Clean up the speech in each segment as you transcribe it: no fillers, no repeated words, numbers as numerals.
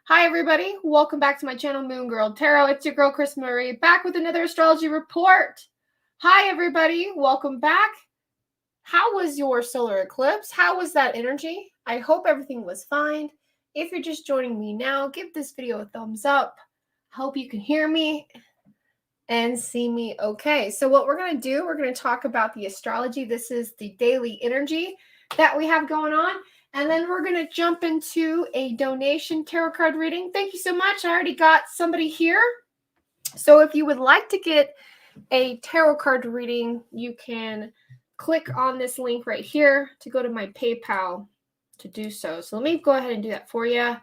Hi, everybody. Welcome back to my channel, Moon Girl Tarot. It's your girl, Chris Marie, back with another astrology report. Hi, everybody. Welcome back. How was your solar eclipse? How was that energy? I hope everything was fine. If you're just joining me now, give this video a thumbs up. I hope you can hear me and see me okay. So what we're going to do, we're going to talk about the astrology. This is the daily energy that we have going on. And then we're going to jump into a donation tarot card reading. Thank you so much. I already got somebody here. So if you would like to get a tarot card reading, you can click on this link right here to go to my PayPal to do so. So let me go ahead and do that for you.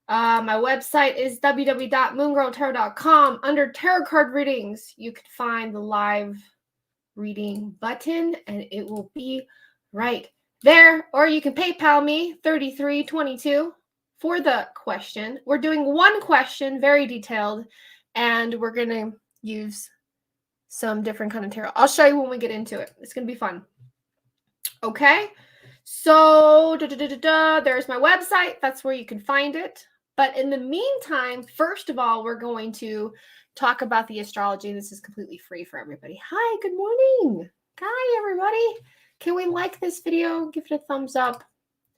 My website is www.moongirltarot.com. Under tarot card readings, you can find the live reading button, and it will be right there. Or you can PayPal me $33.22 for the question. We're doing one question, very detailed, and we're going to use some different kind of tarot. I'll show you when we get into it. It's going to be fun. Okay, so there's my website. That's where you can find it. But in the meantime, first of all, we're going to talk about the astrology. This is completely free for everybody. Hi, good morning. Hi, everybody. Can we like this video? Give it a thumbs up.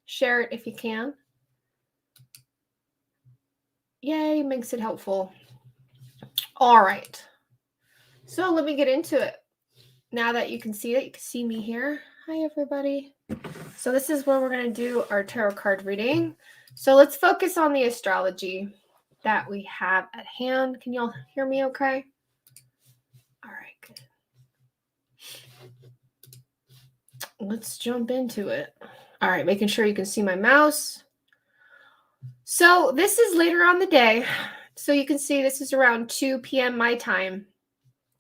Share it if you can. Yay, makes it helpful. All right. So let me get into it. Now that you can see it, you can see me here. Hi, everybody. So this is where we're going to do our tarot card reading. So let's focus on the astrology that we have at hand. Can y'all hear me okay? All right, good. Let's jump into it. All right, making sure you can see my mouse. So this is later on the day. So you can see this is around 2 p.m. my time.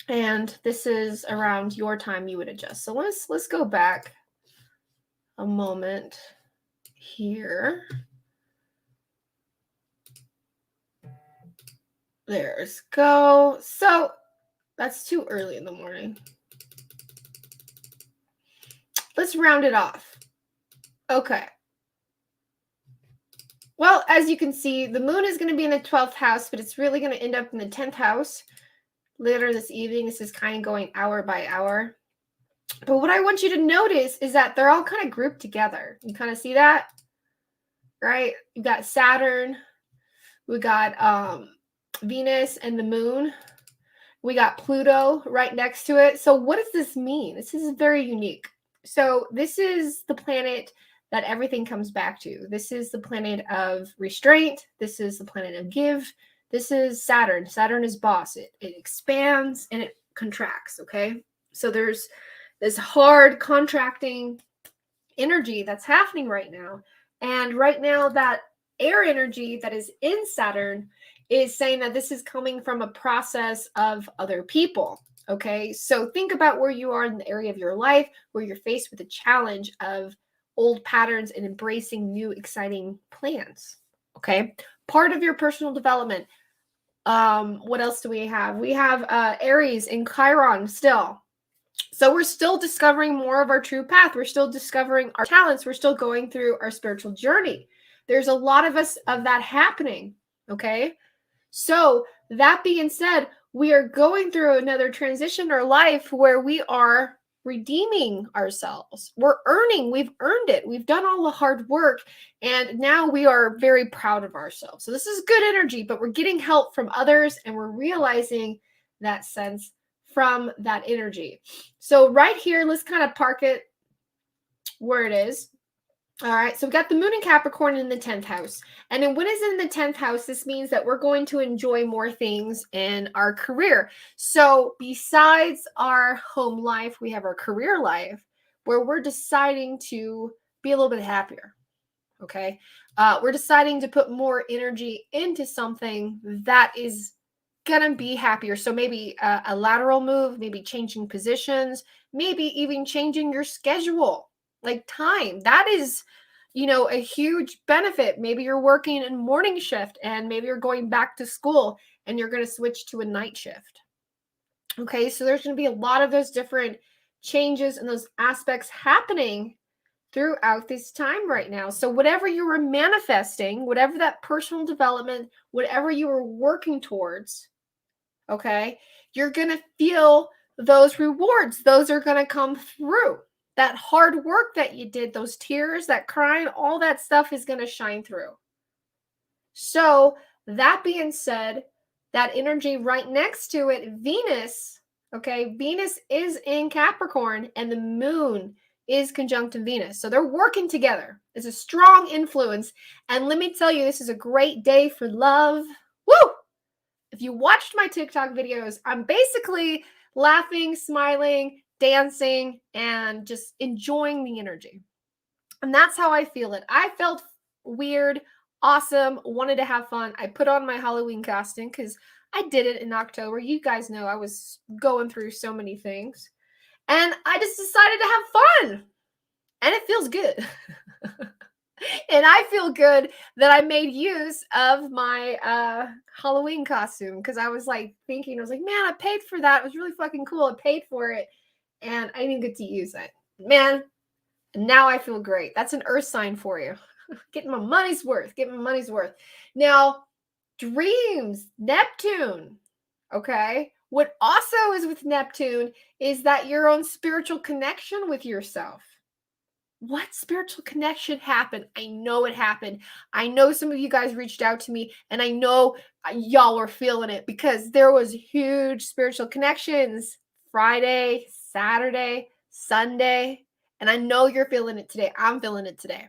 And this is around your time you would adjust. So let's go back a moment here. There's go. So that's too early in the morning. Let's round it off. Okay. Well, as you can see, the moon is going to be in the 12th house, but it's really going to end up in the 10th house later this evening. This is kind of going hour by hour. But what I want you to notice is that they're all kind of grouped together. You kind of see that? Right? You got Saturn. We got Venus and the moon. We got Pluto right next to it. So what does this mean? This is very unique. So this is the planet that everything comes back to. This is the planet of restraint. This is the planet of give. This is Saturn. Saturn is boss. It expands and it contracts, okay? So there's this hard contracting energy that's happening right now. And right now that air energy that is in Saturn is saying that this is coming from a process of other people. Okay, so think about where you are in the area of your life where you're faced with the challenge of old patterns and embracing new exciting plans. Okay, part of your personal development. What else do we have? We have Aries in Chiron still. So we're still discovering more of our true path. We're still discovering our talents. We're still going through our spiritual journey. There's a lot of us of that happening. Okay, so that being said, we are going through another transition in our life where we are redeeming ourselves. We've earned it. We've done all the hard work, and now we are very proud of ourselves. So this is good energy, but we're getting help from others, and we're realizing that sense from that energy. So right here, let's kind of park it where it is. All right, so we got the moon in Capricorn in the 10th house. And then when it's in the 10th house, this means that we're going to enjoy more things in our career. So besides our home life, we have our career life where we're deciding to be a little bit happier. Okay, we're deciding to put more energy into something that is gonna be happier. So maybe a lateral move, maybe changing positions, maybe even changing your schedule. Like time, that is, a huge benefit. Maybe you're working in morning shift and maybe you're going back to school and you're going to switch to a night shift. Okay, so there's going to be a lot of those different changes and those aspects happening throughout this time right now. So whatever you were manifesting, whatever that personal development, whatever you were working towards, okay, you're going to feel those rewards. Those are going to come through. That hard work that you did, those tears, that crying, all that stuff is going to shine through. So that being said, that energy right next to it, Venus, okay, Venus is in Capricorn and the moon is conjunct in Venus. So they're working together. It's a strong influence. And let me tell you, this is a great day for love. Woo! If you watched my TikTok videos, I'm basically laughing, smiling, dancing, and just enjoying the energy. And that's how I feel it. I felt weird, awesome, wanted to have fun. I put on my Halloween costume because I did it in October. You guys know I was going through so many things. And I just decided to have fun. And it feels good. And I feel good that I made use of my Halloween costume because I was like thinking, I was like, man, I paid for that. It was really fucking cool. I paid for it and I didn't get to use it. Man, now I feel great. That's an earth sign for you. Getting my money's worth. Getting my money's worth. Now, dreams, Neptune. Okay. What also is with Neptune is that your own spiritual connection with yourself. What spiritual connection happened? I know it happened. I know some of you guys reached out to me and I know y'all were feeling it because there was huge spiritual connections Friday, Saturday, Sunday, and I know you're feeling it today. I'm feeling it today.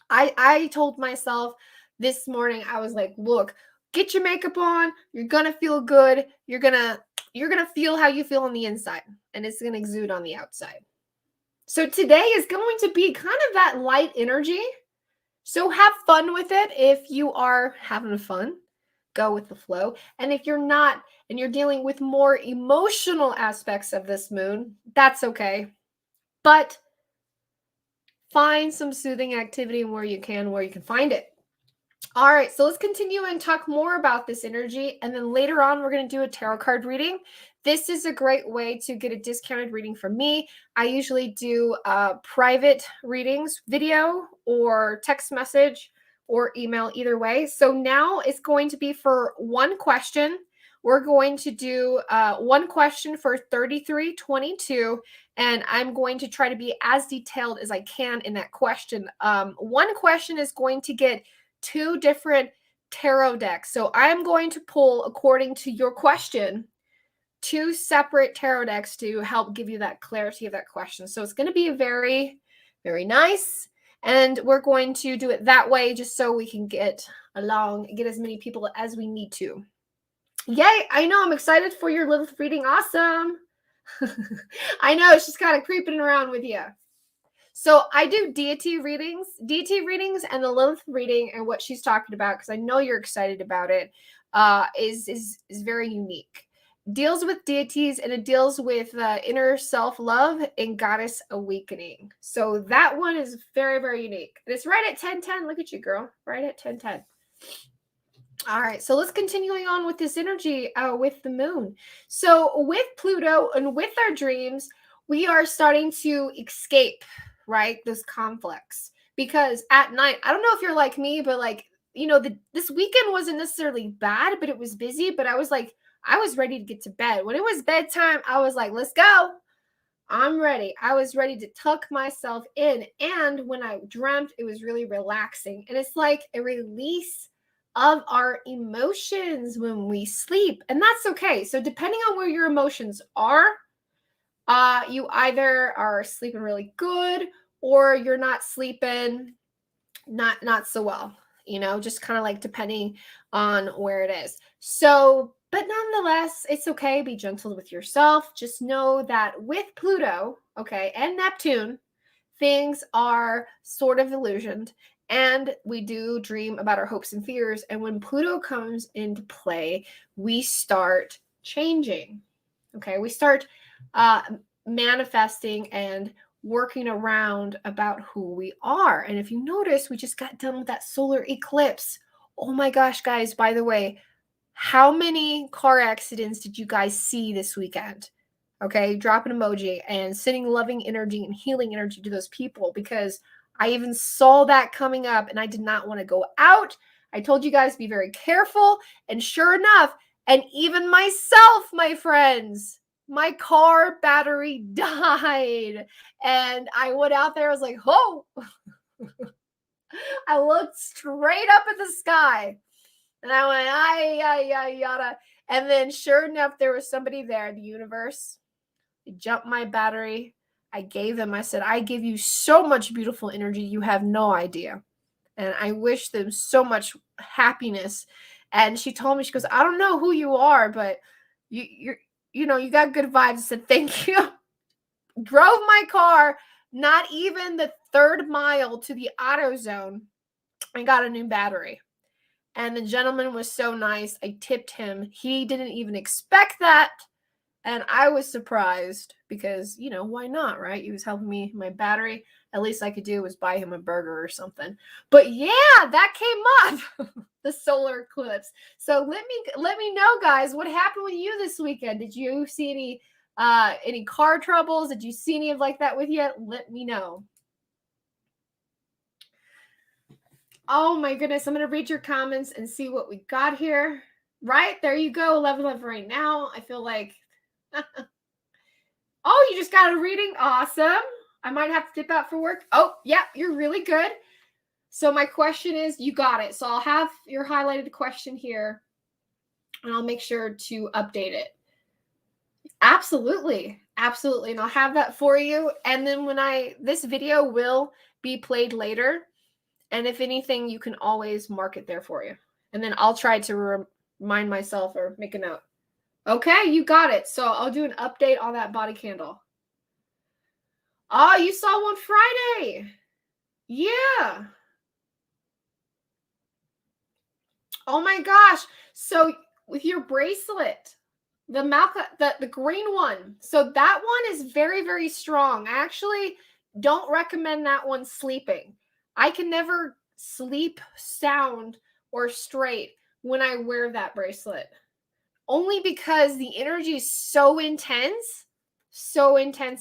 I told myself this morning, I was like, look, get your makeup on. You're going to feel good. You're going to feel how you feel on the inside and it's going to exude on the outside. So today is going to be kind of that light energy. So have fun with it. If you are having fun, go with the flow. And if you're not, and you're dealing with more emotional aspects of this moon, that's okay. But find some soothing activity where you can find it. All right, so let's continue and talk more about this energy. And then later on, we're going to do a tarot card reading. This is a great way to get a discounted reading from me. I usually do private readings, video or text message or email, either way. So now it's going to be for one question. We're going to do one question for 3322, and I'm going to try to be as detailed as I can in that question. One question is going to get 2 different tarot decks. So I'm going to pull, according to your question, 2 separate tarot decks to help give you that clarity of that question. So it's going to be very, very nice. And we're going to do it that way just so we can get along and get as many people as we need to. Yay! I know, I'm excited for your Lilith reading. Awesome. I know, she's kind of creeping around with you. So I do deity readings and the Lilith reading and what she's talking about, because I know you're excited about it, is very unique. Deals with deities and it deals with inner self-love and goddess awakening. So that one is very, very unique. And it's right at 1010. Look at you, girl. Right at 1010. All right, so let's continuing on with this energy with the moon. So with Pluto and with our dreams, we are starting to escape, right, those conflicts. Because at night, I don't know if you're like me, but like, you know, this weekend wasn't necessarily bad, but it was busy. But I was like, I was ready to get to bed. When it was bedtime, I was like, let's go. I'm ready. I was ready to tuck myself in. And when I dreamt, it was really relaxing. And it's like a release of our emotions when we sleep. And that's okay. So depending on where your emotions are, you either are sleeping really good or you're not sleeping not so well, you know, just kind of like depending on where it is. So, but nonetheless, it's okay. Be gentle with yourself. Just know that with Pluto, okay, and Neptune, things are sort of illusioned. And we do dream about our hopes and fears. And when Pluto comes into play, we start changing. Okay, we start manifesting and working around about who we are. And if you notice, we just got done with that solar eclipse. Oh my gosh, guys, by the way, how many car accidents did you guys see this weekend? Okay, drop an emoji and sending loving energy and healing energy to those people, because I even saw that coming up and I did not want to go out. I told you guys to be very careful. And sure enough, and even myself, my friends, my car battery died. And I went out there, I was like, oh, I looked straight up at the sky and I went, ay, ay, ay, yada. And then sure enough, there was somebody there, the universe. It jumped my battery. I gave them, I said, I give you so much beautiful energy. You have no idea. And I wish them so much happiness. And she told me, she goes, I don't know who you are, but you got good vibes. I said, thank you. Drove my car, not even the 3rd mile to the auto zone, and got a new battery. And the gentleman was so nice. I tipped him. He didn't even expect that. And I was surprised because, why not, right? He was helping me my battery. At least I could do was buy him a burger or something. But yeah, that came up, the solar eclipse. So let me know, guys, what happened with you this weekend? Did you see any car troubles? Did you see any of like that with you? Let me know. Oh my goodness, I'm going to read your comments and see what we got here. Right, there you go, 11 right now. I feel like, oh, you just got a reading. Awesome. I might have to dip out for work. Oh, yeah, you're really good. So my question is, you got it. So I'll have your highlighted question here and I'll make sure to update it. Absolutely. Absolutely. And I'll have that for you. And then this video will be played later. And if anything, you can always mark it there for you. And then I'll try to remind myself or make a note. Okay, you got it. So I'll do an update on that body candle. Oh, you saw one Friday. Yeah. Oh my gosh. So with your bracelet, the green one. So that one is very, very strong. I actually don't recommend that one sleeping. I can never sleep sound or straight when I wear that bracelet. Only because the energy is so intense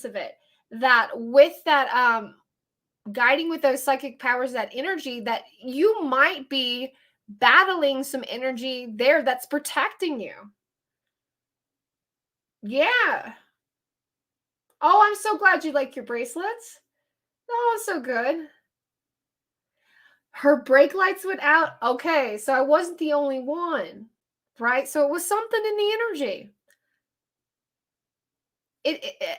of it, that with that guiding with those psychic powers, that energy, that you might be battling some energy there that's protecting you. Yeah. Oh, I'm so glad you like your bracelets. Oh, so good. Her brake lights went out. Okay, so I wasn't the only one, right? So it was something in the energy.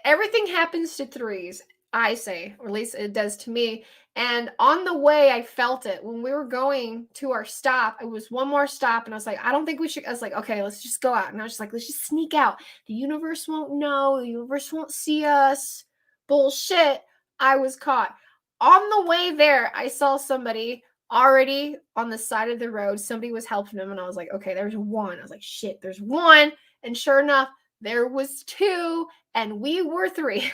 Everything happens to threes, I say, or at least it does to me. And on the way, I felt it when we were going to our stop. It was one more stop, and I was like, I don't think we should. I was like, okay, let's just go out. And I was just like, let's just sneak out. The universe won't know. The universe won't see us. Bullshit. I was caught. On the way there, I saw somebody already on the side of the road. Somebody was helping them, and I was like, okay, there's one. I was like, shit, there's one. And sure enough, there was two, and we were three.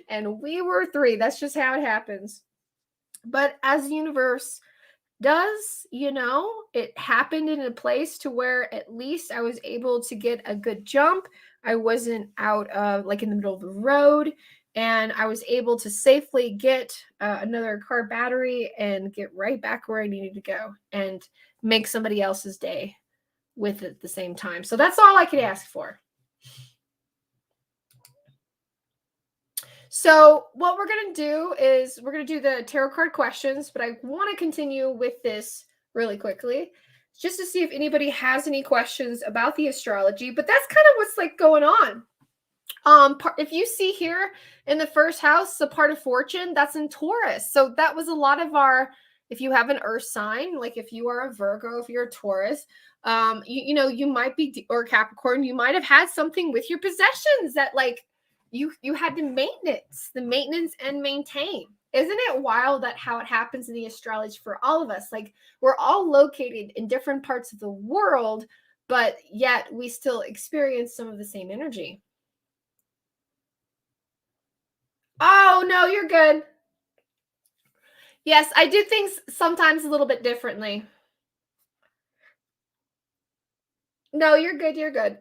And we were three. That's just how it happens. But as the universe does, it happened in a place to where at least I was able to get a good jump. I wasn't out of like in the middle of the road, and I was able to safely get another car battery and get right back where I needed to go and make somebody else's day with it at the same time. So that's all I could ask for. So what we're going to do is we're going to do the tarot card questions, but I want to continue with this really quickly just to see if anybody has any questions about the astrology. But that's kind of what's like going on. If you see here in the first house, the part of fortune, that's in Taurus. So that was a lot of if you have an earth sign, like if you are a Virgo, if you're a Taurus, you might be, or Capricorn, you might have had something with your possessions that like you had to maintenance and maintain. Isn't it wild that how it happens in the astrology for all of us? Like we're all located in different parts of the world, but yet we still experience some of the same energy. Oh, no, you're good. Yes, I do things sometimes a little bit differently. No, you're good. You're good.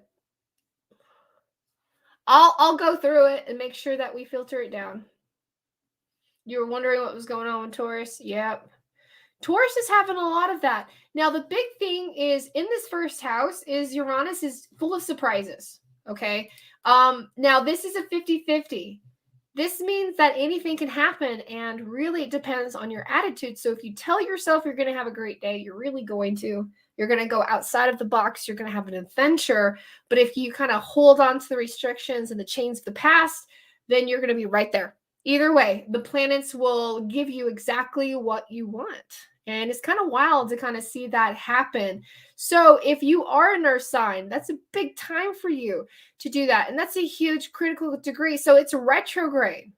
I'll go through it and make sure that we filter it down. You were wondering what was going on with Taurus? Yep. Taurus is having a lot of that. Now, the big thing is in this first house is Uranus is full of surprises. Okay. Now this is a 50-50. This means that anything can happen, and really it depends on your attitude. So if you tell yourself you're going to have a great day, you're really going to. You're going to go outside of the box. You're going to have an adventure. But if you kind of hold on to the restrictions and the chains of the past, then you're going to be right there. Either way, the planets will give you exactly what you want. And it's kind of wild to kind of see that happen. So if you are an earth sign, that's a big time for you to do that. And that's a huge critical degree. So it's retrograde.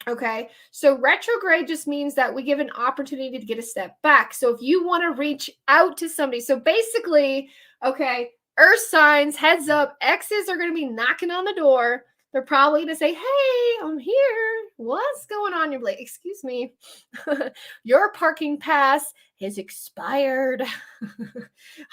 Okay. So retrograde just means that we give an opportunity to get a step back. So if you want to reach out to somebody, so basically, okay, earth signs, heads up, exes are going to be knocking on the door. They're probably going to say, hey, I'm here. What's going on? You're like, excuse me, your parking pass has expired.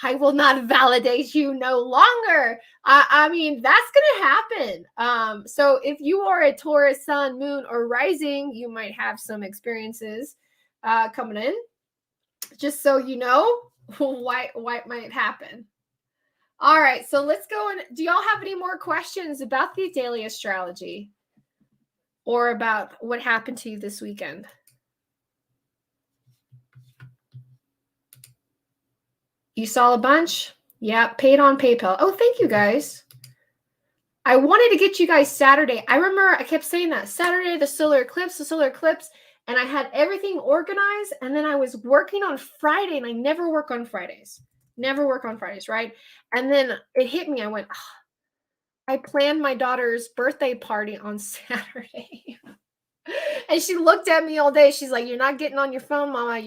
I will not validate you no longer. I mean, that's going to happen. So if you are a Taurus sun, moon, or rising, you might have some experiences coming in. Just so you know what might happen. All right, so let's go. And do y'all have any more questions about the daily astrology or about what happened to you this weekend? You saw a bunch? Yeah, paid on PayPal. Oh, thank you guys. I wanted to get you guys Saturday. I remember I kept saying that Saturday, the solar eclipse, and I had everything organized. And then I was working on Friday, and I never work on Fridays. Never work on Fridays, right? And then it hit me. I went, oh, I planned my daughter's birthday party on Saturday. And she looked at me all day. She's like, you're not getting on your phone, Mama.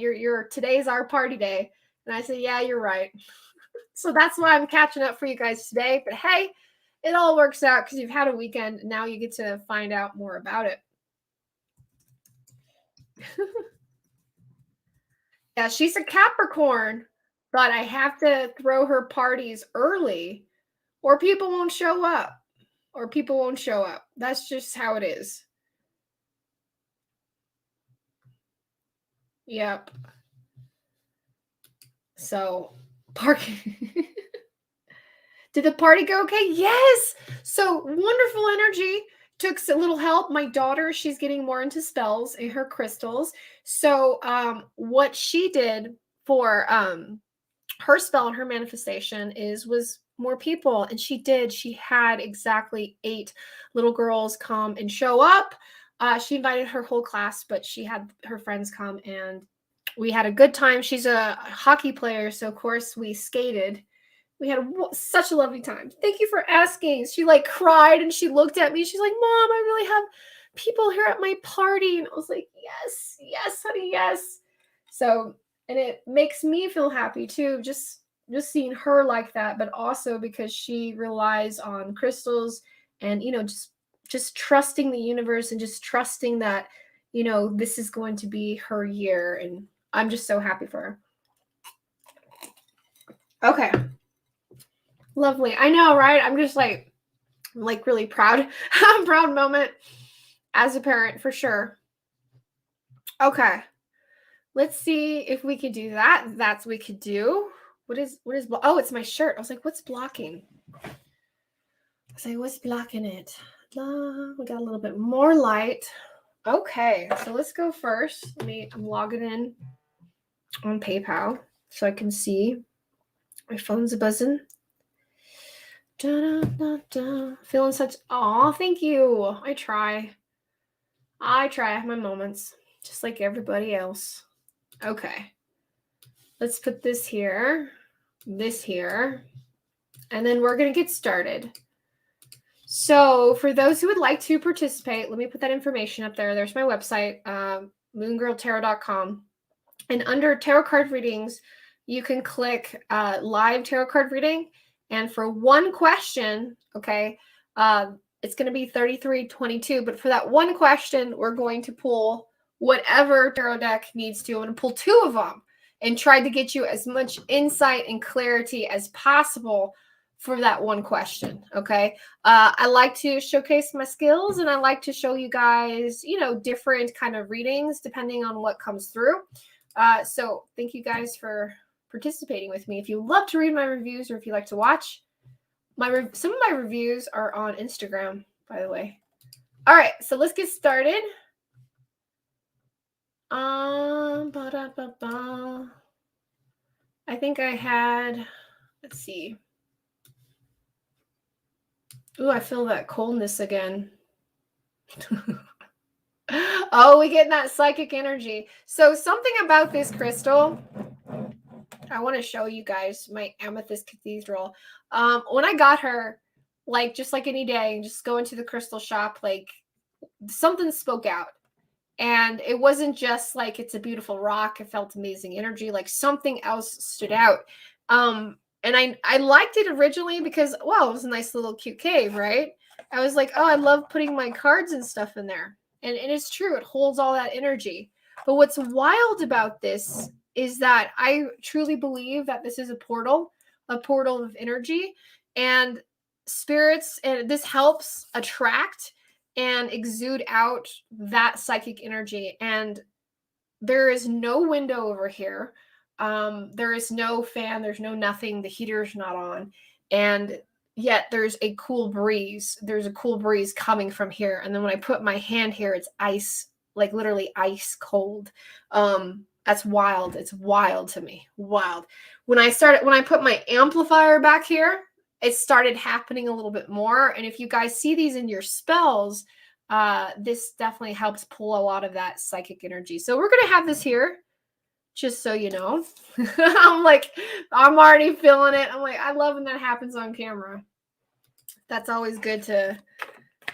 Today's our party day. And I said, yeah, you're right. So that's why I'm catching up for you guys today. But hey, it all works out because you've had a weekend. Now you get to find out more about it. Yeah, she's a Capricorn, but I have to throw her parties early or people won't show up. That's just how it is. Yep. So, parking. Did the party go okay? Yes. So, wonderful energy. Took a little help. My daughter, she's getting more into spells and her crystals. So, what she did for her spell and her manifestation was more people, and she had exactly 8 little girls come and show up. She invited her whole class, but she had her friends come, and we had a good time. She's a hockey player, so of course we skated. We had such a lovely time. Thank you for asking. She like cried and she looked at me. She's like, Mom, I really have people here at my party. And I was like, yes, honey, yes. So, and it makes me feel happy too, just seeing her like that, but also because she relies on crystals and, just trusting the universe and just trusting that, this is going to be her year. And I'm just so happy for her. Okay. Lovely. I know, right? I'm just like really proud. Proud moment as a parent for sure. Okay. Let's see if we could do that. That's what we could do. What is oh, it's my shirt. I was like, what's blocking? I was like, what's blocking it? We got a little bit more light. Okay, so let's go first. I'm logging in on PayPal so I can see. My phone's buzzing. Da, da, da. Feeling such, aw, thank you. I try. I have my moments, just like everybody else. Okay. Let's put this here, and then we're going to get started. So for those who would like to participate, let me put that information up there. There's my website, moongirltarot.com. And under tarot card readings, you can click live tarot card reading. And for one question, okay, it's going to be $33.22. But for that one question, we're going to pull whatever tarot deck needs to. I'm going to pull 2 of them and try to get you as much insight and clarity as possible for that one question. Okay. I like to showcase my skills, and I like to show you guys, different kind of readings depending on what comes through. So thank you guys for participating with me. If you love to read my reviews, or if you like to watch some of my reviews are on Instagram, by the way. All right, so let's get started. I think I had, let's see. Ooh, I feel that coldness again. Oh, we get that psychic energy. So something about this crystal, I want to show you guys my amethyst cathedral. When I got her, like just like any day, just go into the crystal shop, like something spoke out. And it wasn't just like it's a beautiful rock. It felt amazing energy. Like something else stood out. And I liked it originally because, well, it was a nice little cute cave, right? I was like, oh, I love putting my cards and stuff in there. And it's true. It holds all that energy. But what's wild about this is that I truly believe that this is a portal of energy and spirits. And this helps attract and exude out that psychic energy. And there is no window over here. There is no fan, there's no nothing, the heater's not on, and yet there's a cool breeze. There's a cool breeze coming from here. And then when I put my hand here, it's ice, like literally ice cold. That's wild. It's wild to me. Wild. When I put my amplifier back here, it started happening a little bit more. And if you guys see these in your spells, this definitely helps pull a lot of that psychic energy. So we're going to have this here, just so you know. I'm already feeling it. I'm like, I love when that happens on camera. That's always good to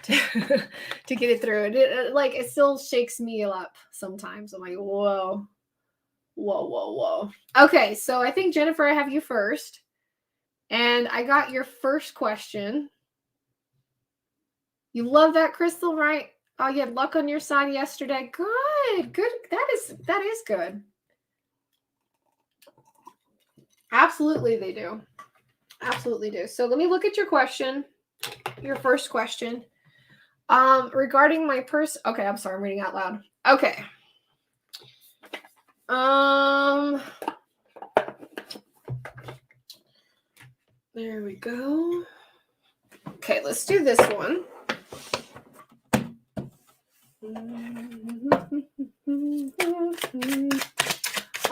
get it through. It still shakes me up sometimes. I'm like, whoa. Okay, so I think, Jennifer, I have you first. And I got your first question. You love that crystal, right? Oh, you had luck on your side yesterday. Good. That is good. Absolutely, they do. Absolutely do. So let me look at your question. Your first question. Regarding my person. Okay, I'm sorry, I'm reading out loud. Okay. There we go. Okay, let's do this one.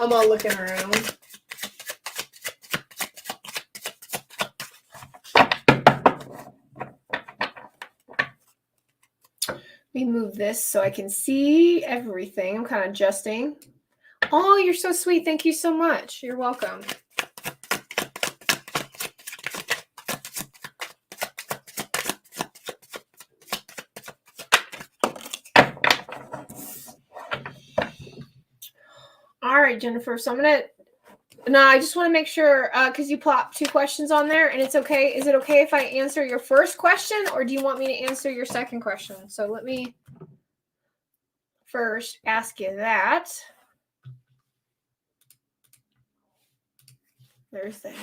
I'm all looking around. Let me move this so I can see everything. I'm kind of adjusting. Oh, you're so sweet. Thank you so much. You're welcome. All right, Jennifer. So I just want to make sure, because you plopped 2 questions on there, and it's okay. Is it okay if I answer your first question, or do you want me to answer your second question? So let me first ask you that. There's that.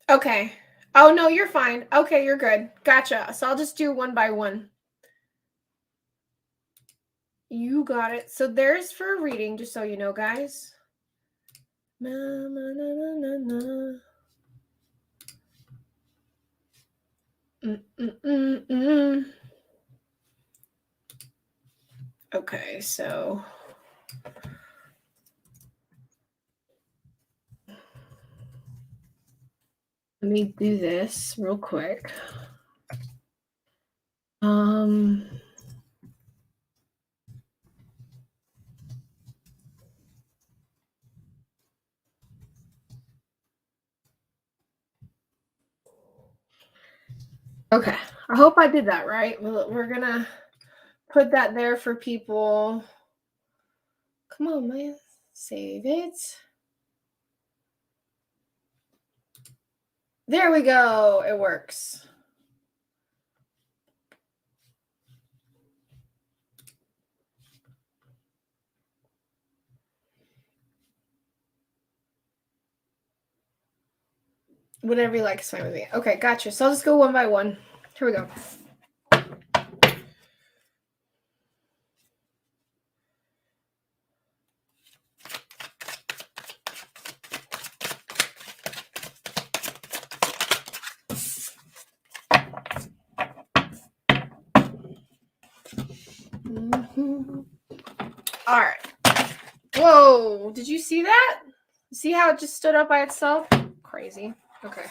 Okay. Oh, no, you're fine. Okay, you're good. Gotcha. So I'll just do one by one. You got it. So there's for reading, just so you know, guys. Na, na, na, na, na, na. Okay, so let me do this real quick. Okay, I hope I did that right. We're gonna put that there for people. Come on, man. Save it. There we go. It works. Whatever you like is fine with me. Okay, gotcha. So I'll just go one by one. Here we go. All right. Whoa, did you see that? See how it just stood up by itself? Crazy. Okay.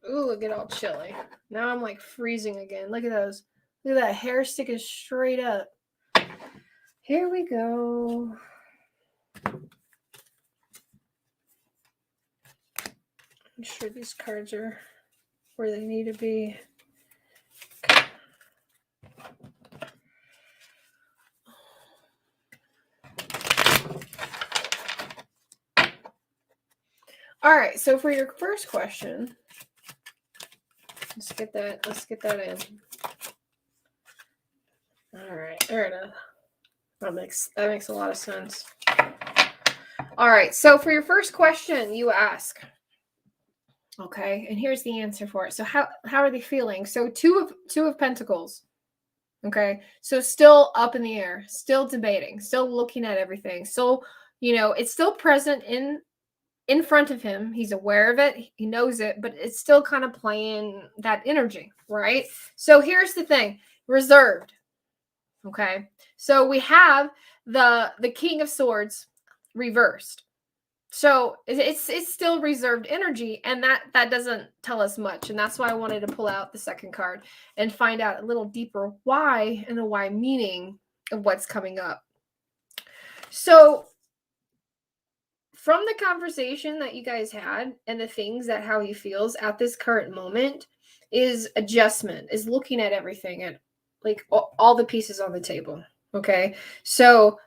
Ooh, look, get all chilly. Now I'm like freezing again. Look at those. Look at that hair sticking straight up. Here we go. I'm sure these cards are where they need to be. Okay. All right, so for your first question, let's get that in. All right, there it is. That makes a lot of sense. All right, so for your first question, you ask, okay, and here's the answer for it. So how are they feeling? So two of Pentacles. Okay, so still up in the air, still debating, still looking at everything, still, it's still present in front of him. He's aware of it, he knows it, but it's still kind of playing that energy, right? So here's the thing, reserved. Okay, so we have the King of Swords reversed. So it's still reserved energy, and that doesn't tell us much, and that's why I wanted to pull out the second card and find out a little deeper why and the why meaning of what's coming up. So from the conversation that you guys had and the things that how he feels at this current moment is adjustment, is looking at everything and like all the pieces on the table. Okay, so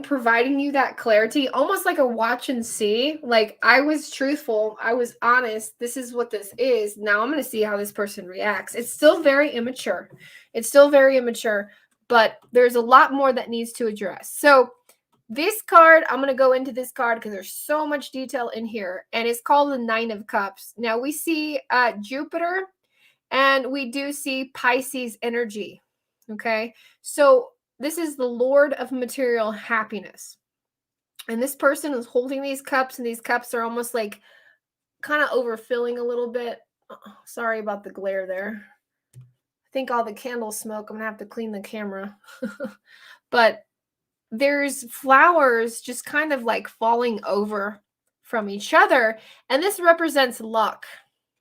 providing you that clarity, almost like a watch and see. Like, I was truthful, I was honest, this is what this is. Now I'm going to see how this person reacts. It's still very immature. But there's a lot more that needs to address. So this card, I'm going to go into this card because there's so much detail in here, and it's called the Nine of Cups. Now we see Jupiter, and we do see Pisces energy. Okay, so this is the Lord of material happiness. And this person is holding these cups, and these cups are almost like kind of overfilling a little bit. Oh, sorry about the glare there. I think all the candle smoke, I'm going to have to clean the camera. But there's flowers just kind of like falling over from each other. And this represents luck.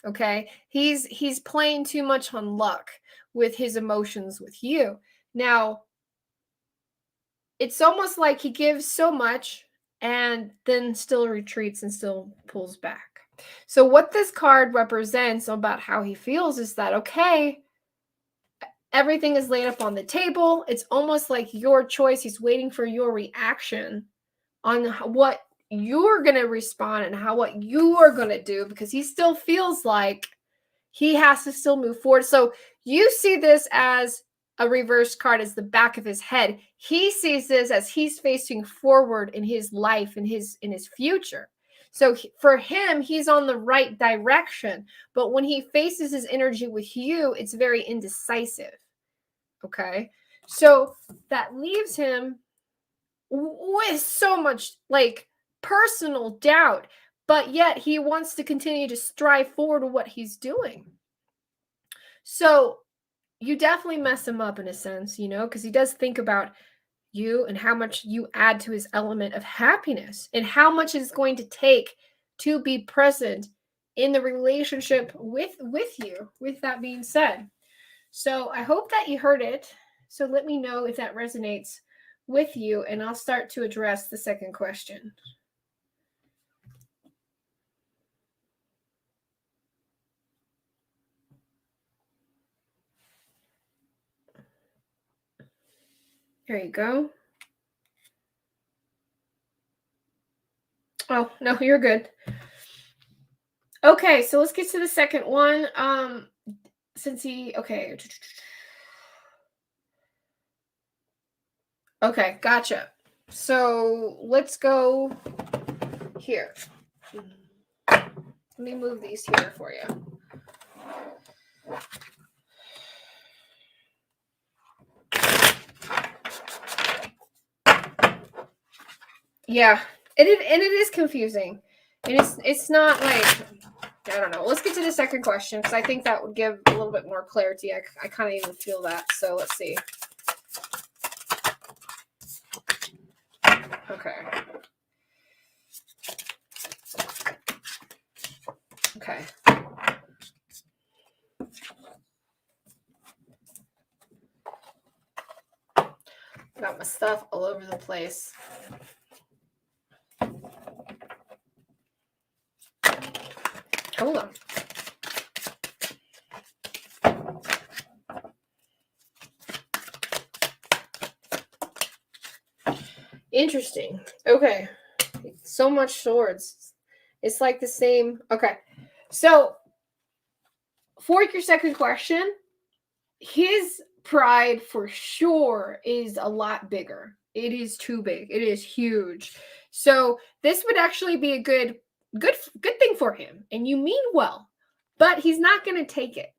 Okay, he's playing too much on luck with his emotions with you. Now, it's almost like he gives so much and then still retreats and still pulls back. So what this card represents about how he feels is that, okay, everything is laid up on the table. It's almost like your choice. He's waiting for your reaction on what you're going to respond and what you are going to do, because he still feels like he has to still move forward. So you see this as a reverse card, as the back of his head. He sees this as he's facing forward in his life, in his future. So for him, he's on the right direction. But when he faces his energy with you, it's very indecisive. Okay, so that leaves him with so much like personal doubt, but yet he wants to continue to strive forward to what he's doing. So you definitely mess him up in a sense, because he does think about you and how much you add to his element of happiness and how much it's going to take to be present in the relationship with you, with that being said. So I hope that you heard it. So let me know if that resonates with you, and I'll start to address the second question. There you go. Oh, no, you're good. Okay, so let's get to the second one. Okay, gotcha. So let's go here. Let me move these here for you. Yeah, and it is confusing, and it's not like, I don't know. Let's get to the second question because I think that would give a little bit more clarity. I kind of even feel that. So let's see. Okay. Okay. Got my stuff all over the place. Hold on. Interesting. Okay. So much swords. It's like the same. Okay. So for your second question, his pride for sure is a lot bigger. It is too big. It is huge. So this would actually be a good thing for him. And you mean well, but he's not going to take it.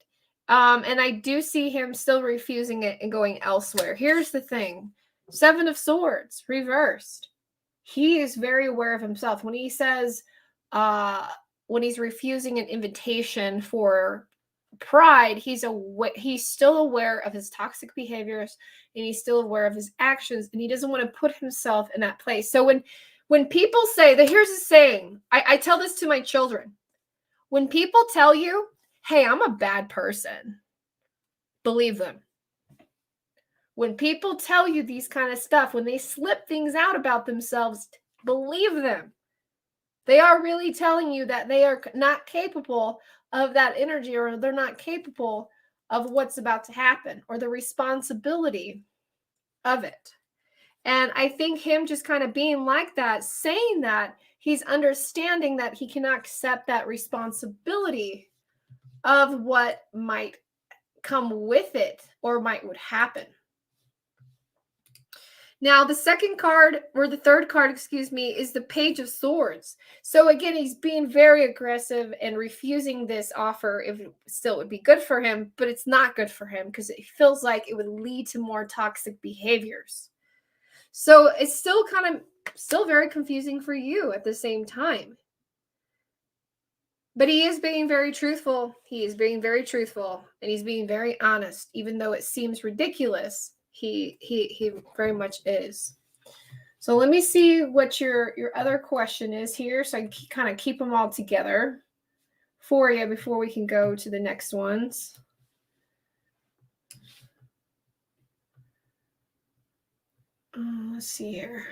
And I do see him still refusing it and going elsewhere. Here's the thing. 7 of Swords reversed. He is very aware of himself. When he says, when he's refusing an invitation for pride, he's still aware of his toxic behaviors, and he's still aware of his actions, and he doesn't want to put himself in that place. So when people say that, here's a saying, I tell this to my children. When people tell you, hey, I'm a bad person, believe them. When people tell you these kind of stuff, when they slip things out about themselves, believe them. They are really telling you that they are not capable of that energy, or they're not capable of what's about to happen, or the responsibility of it. And I think him just kind of being like that, saying that, he's understanding that he cannot accept that responsibility of what might come with it or would happen. Now, the second card, or the third card, excuse me, is the Page of Swords. So again, he's being very aggressive and refusing this offer. If it still would be good for him, but it's not good for him because it feels like it would lead to more toxic behaviors. So it's still very confusing for you at the same time. But he is being very truthful. He is being very truthful, and he's being very honest, even though it seems ridiculous. He very much is. So let me see what your other question is here, so I can kind of keep them all together for you before we can go to the next ones. Let's see here.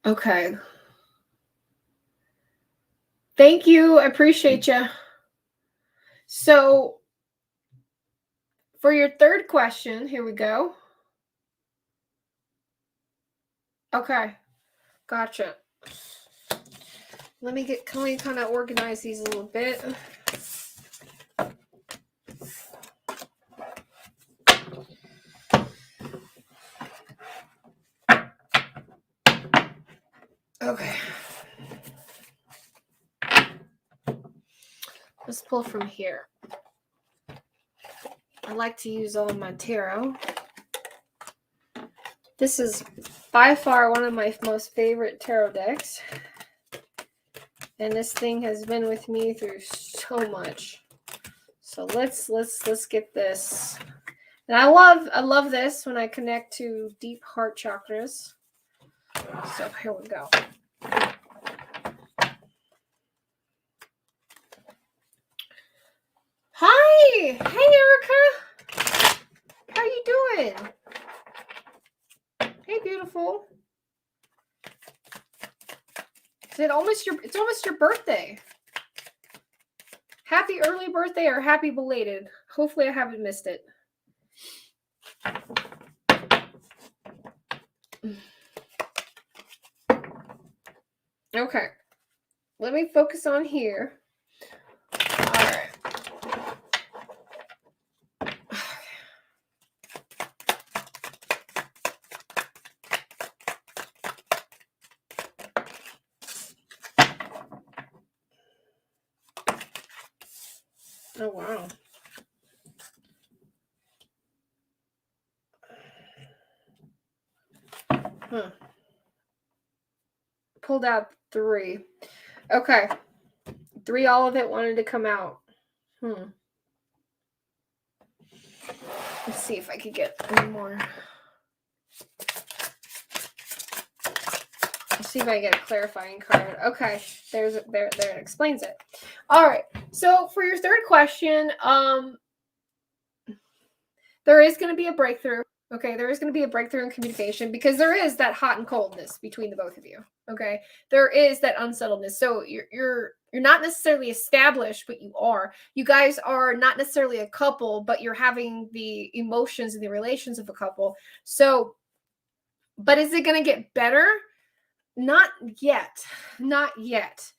Okay. Thank you. I appreciate you. So for your third question, here we go. Okay. Gotcha. Let me kind of organize these a little bit. Okay. Let's pull from here. I like to use all of my tarot. This is by far one of my most favorite tarot decks. And this thing has been with me through so much. So let's get this. And I love this when I connect to deep heart chakras. So here we go. Hi! Hey, Erica! How you doing? Hey, beautiful. It's almost your birthday. Happy early birthday or happy belated. Hopefully I haven't missed it. Okay. Let me focus on here. Oh, wow. Huh. Pulled out 3. Okay. 3, all of it wanted to come out. Let's see if I could get any more. Let's see if I get a clarifying card. Okay, there it explains it. All right. So for your third question, there is going to be a breakthrough. Okay, there is going to be a breakthrough in communication because there is that hot and coldness between the both of you. Okay, there is that unsettledness. So you're not necessarily established, but you are. You guys are not necessarily a couple, but you're having the emotions and the relations of a couple. So, but is it going to get better? Not yet. Not yet.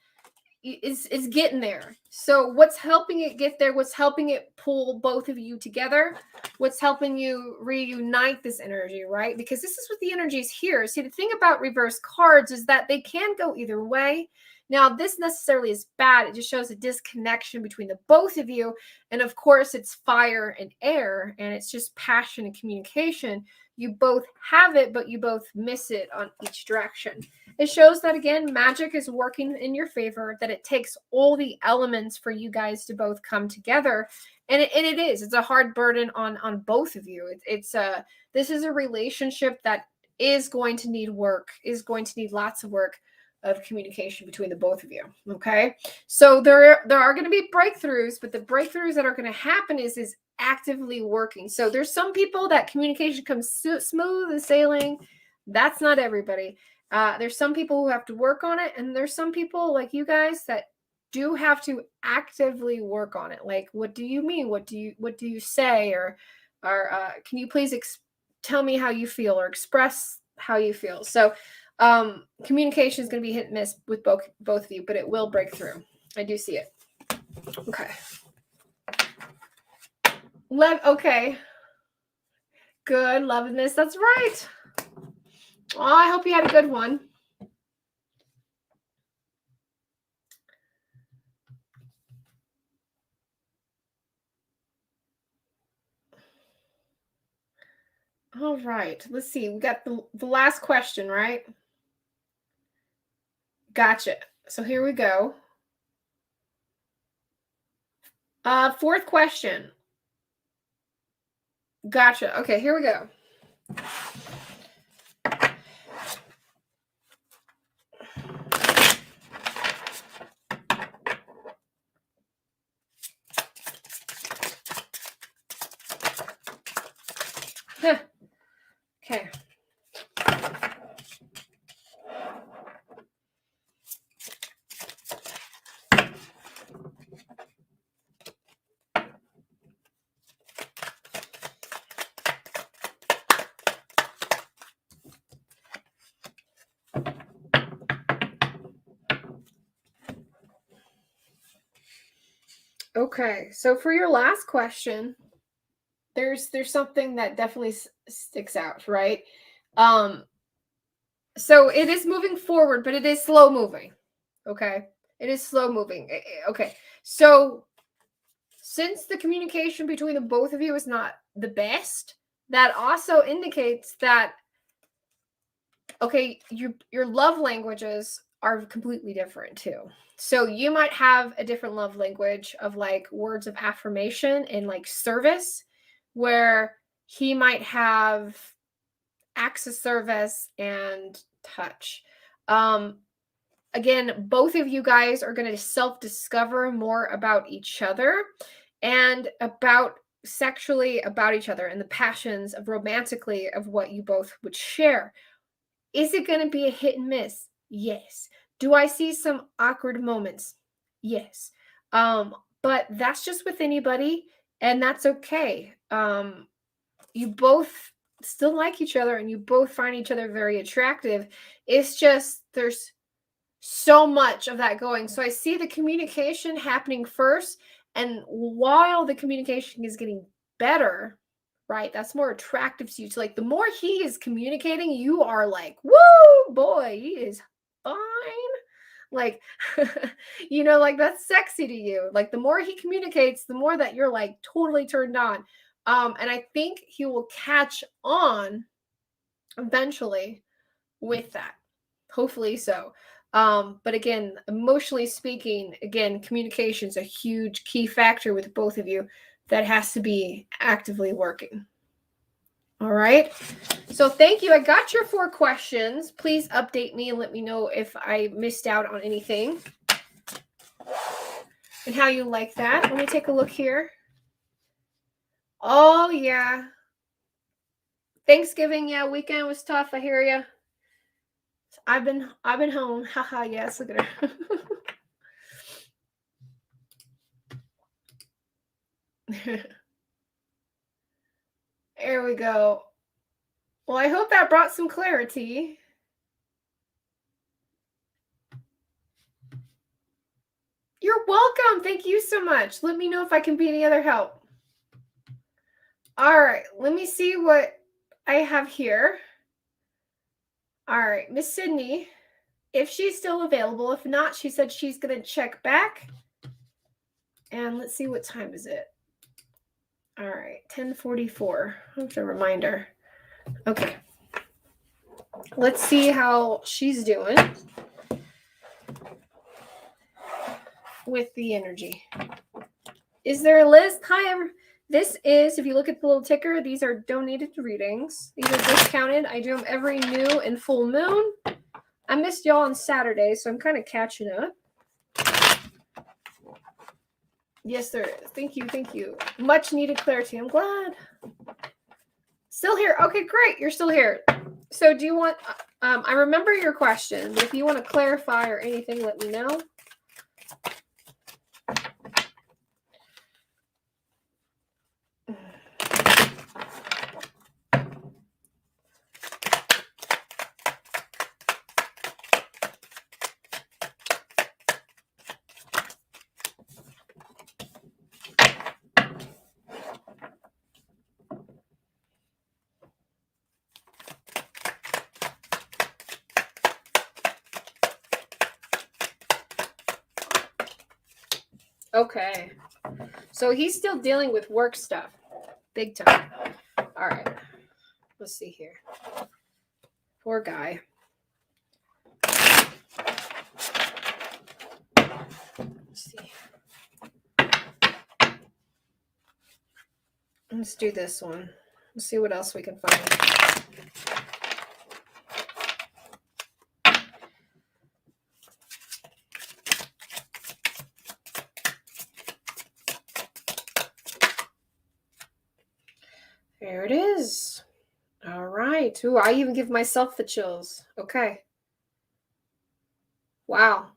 It's getting there. So what's helping it get there? What's helping it pull both of you together? What's helping you reunite this energy, right? Because this is what the energy is here. See, the thing about reverse cards is that they can go either way. Now, this necessarily is bad. It just shows a disconnection between the both of you. And of course, it's fire and air, and it's just passion and communication. You both have it, but you both miss it on each direction. It shows that, again, magic is working in your favor, that it takes all the elements for you guys to both come together. And it is. It's a hard burden on both of you. This is a relationship that is going to need work, is going to need lots of work of communication between the both of you. Okay. So there are going to be breakthroughs, but the breakthroughs that are going to happen is actively working. So there's some people that communication comes smooth and sailing. That's not everybody. There's some people who have to work on it, and there's some people like you guys that do have to actively work on it. Like, what do you mean? What do you say? Or can you please tell me how you feel or express how you feel? So communication is going to be hit and miss with both of you, but it will break through. I do see it. Okay. Okay. Good. Loving this. That's right. Oh, I hope you had a good one. All right. Let's see. We got the last question, right? Gotcha. So here we go. Fourth question. Gotcha. Okay, here we go. Okay. Okay, so for your last question, there's something that definitely sticks out, right? So it is moving forward, but it is slow moving. Okay, it is slow moving. Okay, so since the communication between the both of you is not the best, that also indicates that, okay, your love languages are completely different too. So you might have a different love language of like words of affirmation and like service, where he might have acts of service and touch. Again, both of you guys are going to self-discover more about each other and about sexually about each other and the passions of romantically of what you both would share. Is it going to be a hit and miss? Yes. Do I see some awkward moments? Yes. But that's just with anybody, and that's okay. You both still like each other and you both find each other very attractive. It's just there's so much of that going. So I see the communication happening first, and while the communication is getting better, right, that's more attractive to you. So like the more he is communicating, you are like, woo, boy, he is fine. Like, like that's sexy to you. Like the more he communicates, the more that you're like totally turned on. And I think he will catch on eventually with that. Hopefully so. But again, emotionally speaking, again, communication is a huge key factor with both of you that has to be actively working. All right. So thank you. I got your 4 questions. Please update me and let me know if I missed out on anything and how you like that. Let me take a look here. Oh, yeah. Thanksgiving, yeah, weekend was tough. I hear you. I've been home. Haha, yes, look at her. There we go. Well, I hope that brought some clarity. You're welcome. Thank you so much. Let me know if I can be any other help. All right, let me see what I have here. All right, Miss Sydney, if she's still available. If not, she said she's going to check back. And let's see, what time is it? All right, 10:44. That's a reminder. Okay. Let's see how she's doing with the energy. Is there a list? Hi, this is, if you look at the little ticker, these are donated readings. These are discounted. I do them every new and full moon. I missed y'all on Saturday, so I'm kind of catching up. Yes, there is. Thank you. Thank you. Much needed clarity. I'm glad. Still here. Okay, great. You're still here. So do you want, I remember your question, but if you want to clarify or anything, let me know. Okay. So he's still dealing with work stuff. Big time. All right. Let's see here. Poor guy. Let's see. Let's do this one. Let's see what else we can find. There it is. All right. Ooh, I even give myself the chills. Okay. Wow.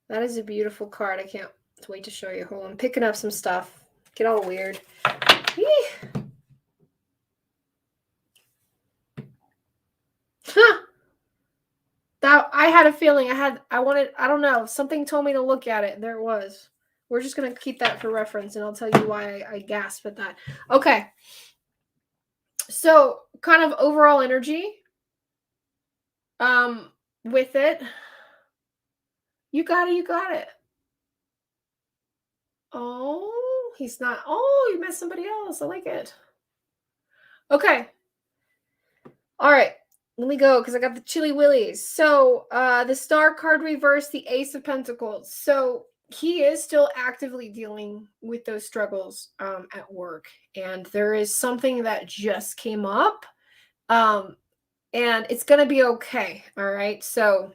That is a beautiful card. I can't wait to show you. Hold on. I'm picking up some stuff. Get all weird. Huh. That I had a feeling. I don't know. Something told me to look at it. There it was. We're just going to keep that for reference, and I'll tell you why I gasped at that. Okay. So, kind of overall energy. With it. You got it. Oh, he's not. Oh, you met somebody else. I like it. Okay. All right. Let me go because I got the chili willies. So the star card reverse, the Ace of Pentacles. So he is still actively dealing with those struggles at work. And there is something that just came up. And it's going to be okay. All right. So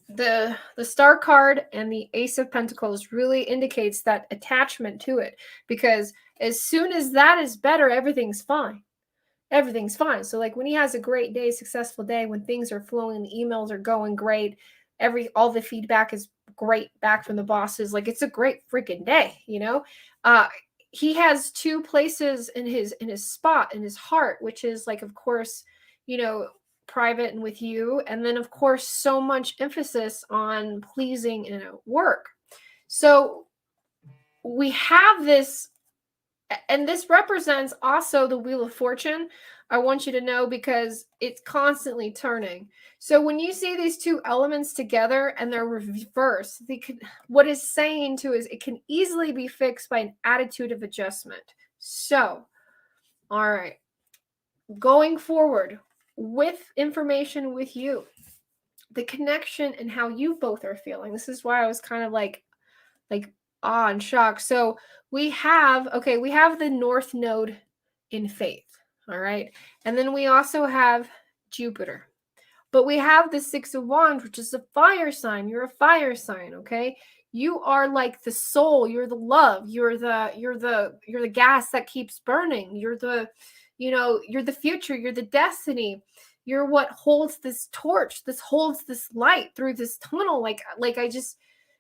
the star card and the Ace of Pentacles really indicates that attachment to it. Because as soon as that is better, everything's fine. Everything's fine. So like when he has a great day, successful day, when things are flowing, the emails are going great, all the feedback is great back from the bosses, like it's a great freaking day, he has 2 places in his spot in his heart, which is like, of course, private and with you, and then of course so much emphasis on pleasing and at work. So we have this. And this represents also the Wheel of Fortune. I want you to know, because it's constantly turning. So when you see these two elements together and they're reversed, what it's saying to is it can easily be fixed by an attitude of adjustment. So, all right, going forward with information with you, the connection and how you both are feeling. This is why I was kind of like awe and shock. So we have the North Node in faith. All right. And then we also have Jupiter. But we have the Six of Wands, which is a fire sign. You're a fire sign, okay? You are like the soul, you're the love, you're the gas that keeps burning. You're the future, you're the destiny. You're what holds this torch. This holds this light through this tunnel. Like I just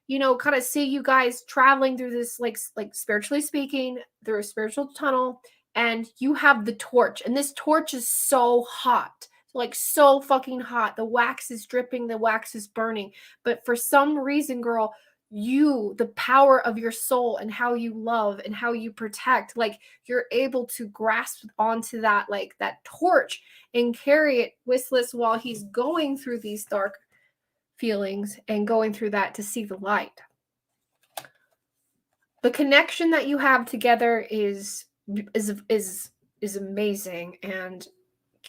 kind of see you guys traveling through this, like spiritually speaking, through a spiritual tunnel, and you have the torch, and this torch is so hot, like so fucking hot. The wax is dripping, the wax is burning. But for some reason, girl, the power of your soul and how you love and how you protect, like you're able to grasp onto that, like that torch, and carry it Whistles while he's going through these dark feelings and going through that to see the light. The connection that you have together is amazing and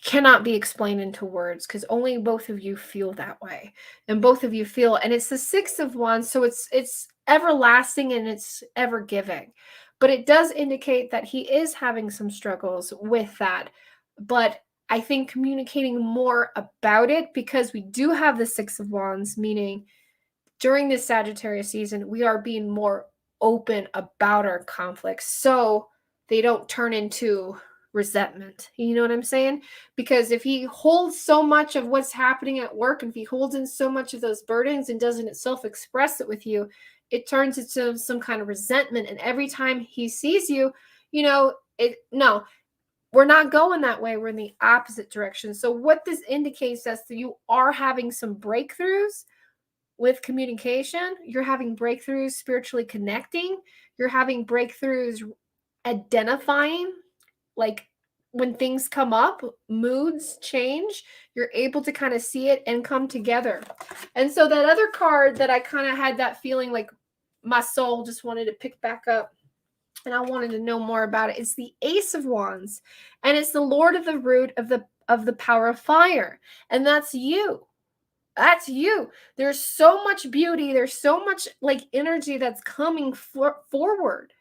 cannot be explained into words, because only both of you feel that way, and both of you feel, and it's the Six of Wands, so it's everlasting and it's ever giving. But it does indicate that he is having some struggles with that. But I think communicating more about it, because we do have the Six of Wands, meaning during this Sagittarius season, we are being more open about our conflicts so they don't turn into resentment. You know what I'm saying? Because if he holds so much of what's happening at work, and if he holds in so much of those burdens and doesn't itself express it with you, it turns into some kind of resentment. And every time he sees you, no, we're not going that way. We're in the opposite direction. So what this indicates is that you are having some breakthroughs with communication. You're having breakthroughs spiritually connecting. You're having breakthroughs identifying, like when things come up, moods change, you're able to kind of see it and come together. And so that other card that I kind of had that feeling like my soul just wanted to pick back up and I wanted to know more about it. It's the Ace of Wands, and it's the Lord of the root of the power of fire. And that's you. That's you. There's so much beauty. There's so much like energy that's coming forward.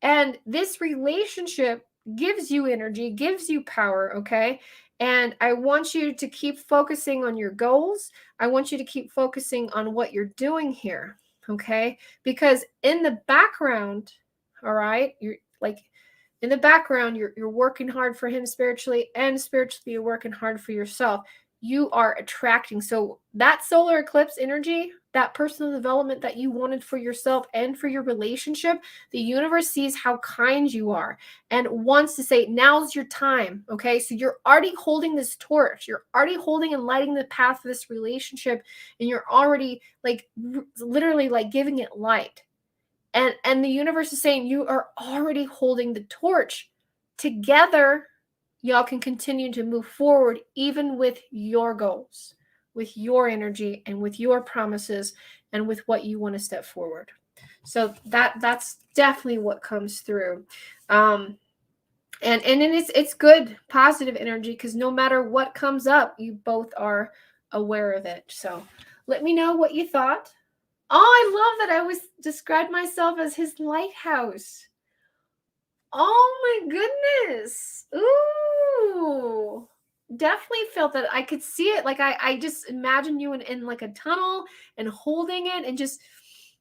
And this relationship gives you energy, gives you power, okay? And I want you to keep focusing on your goals. I want you to keep focusing on what you're doing here, okay? Because in the background, all right, you're like in the background, you're working hard for him spiritually, and spiritually you're working hard for yourself. You are attracting. So that solar eclipse energy, that personal development that you wanted for yourself and for your relationship, the universe sees how kind you are and wants to say, now's your time. Okay. So you're already holding this torch. You're already holding and lighting the path of this relationship. And you're already like literally like giving it light. And the universe is saying you are already holding the torch. Together, y'all can continue to move forward even with your goals, with your energy, and with your promises, and with what you want to step forward. So that's definitely what comes through. And it's good, positive energy, because no matter what comes up, you both are aware of it. So let me know what you thought. Oh, I love that I was described myself as his lighthouse. Oh my goodness. Ooh. Definitely felt that. I could see it. Like I just imagine you in like a tunnel and holding it, and just,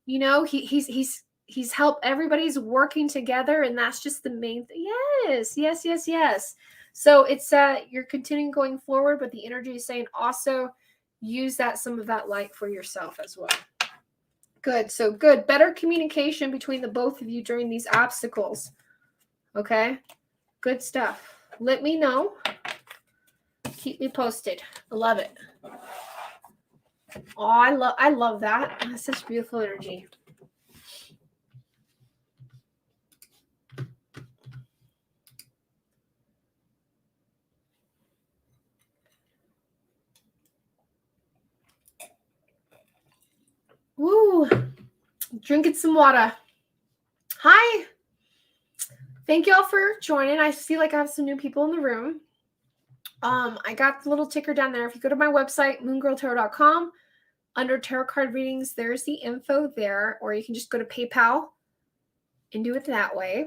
he's helped. Everybody's working together, and that's just the main thing. Yes. So it's you're continuing going forward, but the energy is saying also use some of that light for yourself as well. Good. So good. Better communication between the both of you during these obstacles. Okay. Good stuff. Let me know. Keep me posted. I love it. Oh, I love that. That's such beautiful energy. Drinking some water. Hi. Thank you all for joining. I see like I have some new people in the room. I got the little ticker down there. If you go to my website, moongirltarot.com, under tarot card readings, there's the info there, or you can just go to PayPal and do it that way.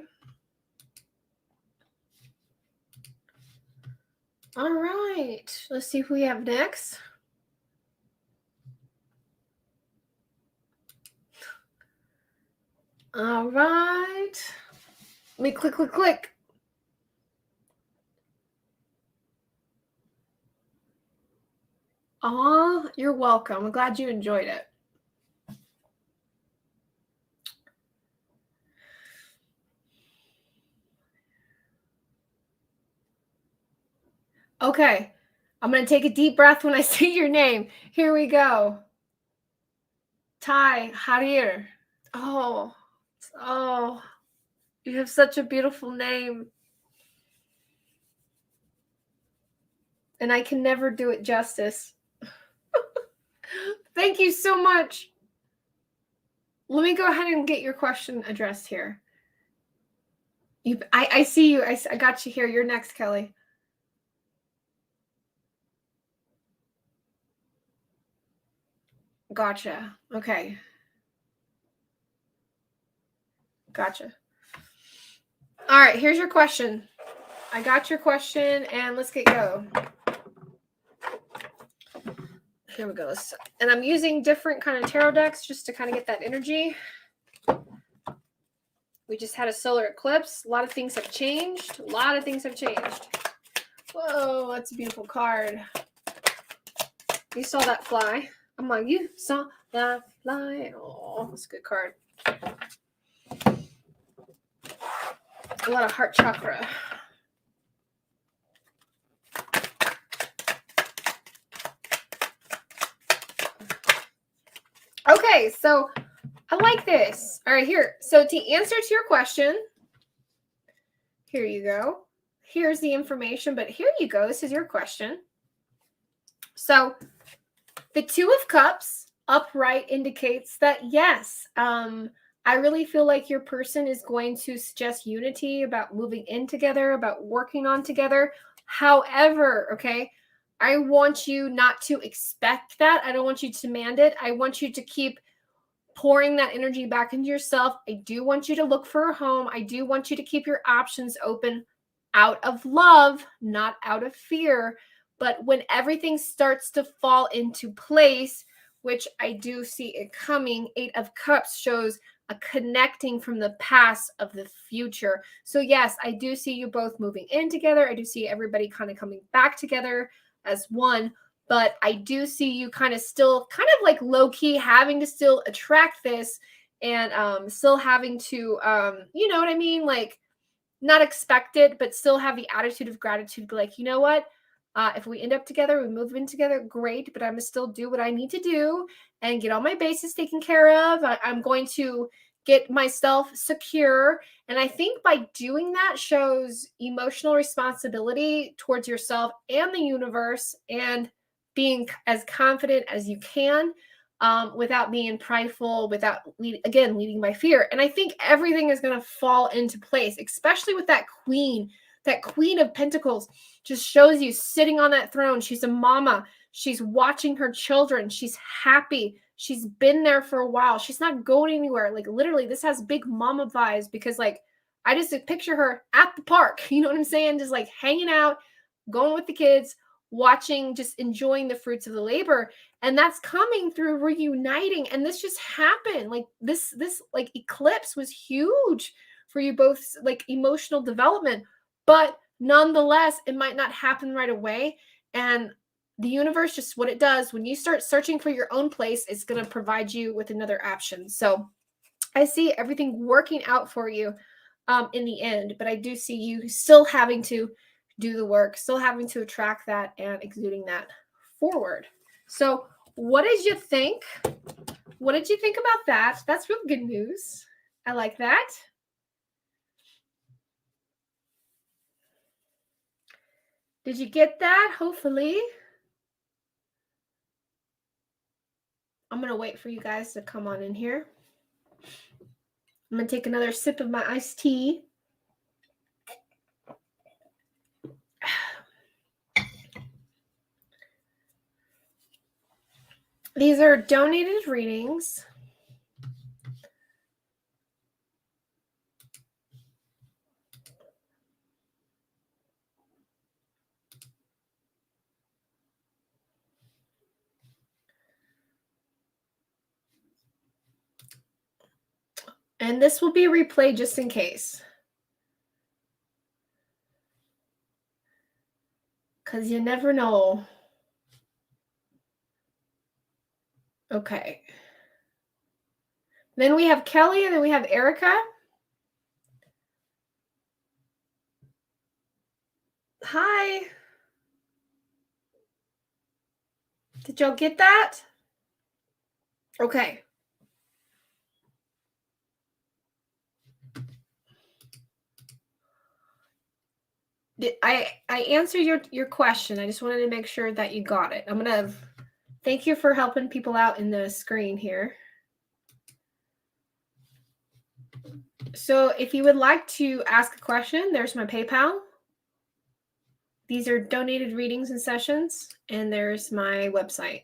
All right, let's see who we have next. All right, let me click. Oh, you're welcome. I'm glad you enjoyed it. Okay, I'm going to take a deep breath when I say your name. Here we go. Ty Harir. Oh, you have such a beautiful name. And I can never do it justice. Thank you so much. Let me go ahead and get your question addressed here. I see you. I got you here. You're next, Kelly. Gotcha. Okay. Gotcha. All right, here's your question. I got your question, and let's get go. Here we go. And I'm using different kind of tarot decks just to kind of get that energy. We just had a solar eclipse. A lot of things have changed. Whoa, that's a beautiful card. You saw that fly. I'm like, you saw that fly. Oh, that's a good card. A lot of heart chakra. Okay, so I like this. All right, here. So to answer to your question, here you go. Here's the information, but here you go. This is your question. So the Two of Cups upright indicates that, yes, I really feel like your person is going to suggest unity, about moving in together, about working on together. However, okay, I want you not to expect that. I don't want you to demand it. I want you to keep pouring that energy back into yourself. I do want you to look for a home. I do want you to keep your options open out of love, not out of fear. But when everything starts to fall into place, which I do see it coming, Eight of Cups shows a connecting from the past of the future. So yes, I do see you both moving in together. I do see everybody kind of coming back together as one. But I do see you kind of still kind of like low-key having to still attract this and still having to, you know what I mean? Like not expect it, but still have the attitude of gratitude. Be like, you know what? If we end up together, we move in together, great. But I'm going to still do what I need to do and get all my bases taken care of. I'm going to get myself secure. And I think by doing that shows emotional responsibility towards yourself and the universe, and being as confident as you can without being prideful, without, leading by fear. And I think everything is going to fall into place, especially with that Queen of Pentacles. Just shows you sitting on that throne. She's a mama. She's watching her children. She's happy. She's been there for a while. She's not going anywhere. Like literally, this has big mama vibes, because like I just picture her at the park. You know what I'm saying? Just like hanging out, going with the kids, watching, just enjoying the fruits of the labor. And that's coming through reuniting. And this just happened. Like this like eclipse was huge for you both, like emotional development. But nonetheless, it might not happen right away. And the universe, just what it does, when you start searching for your own place, it's going to provide you with another option. So I see everything working out for you in the end. But I do see you still having to do the work, still having to attract that and exuding that forward. So what did you think? What did you think about that? That's real good news. I like that. Did you get that? Hopefully. I'm going to wait for you guys to come on in here. I'm going to take another sip of my iced tea. These are donated readings. And this will be replayed just in case. Because you never know. Okay. Then we have Kelly, and then we have Erica. Hi. Did y'all get that? Okay. I answered your question. I just wanted to make sure that you got it. I'm going to thank you for helping people out in the screen here. So if you would like to ask a question, there's my PayPal. These are donated readings and sessions, and there's my website.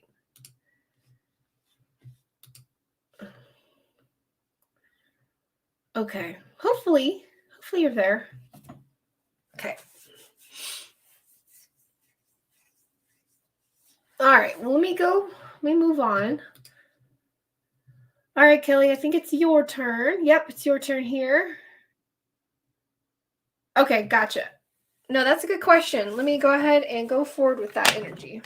Okay. Hopefully you're there. Okay. All right. Well, let me move on. All right, Kelly, I think it's your turn. Yep, it's your turn here. Okay, gotcha. No, that's a good question. Let me go ahead and go forward with that energy.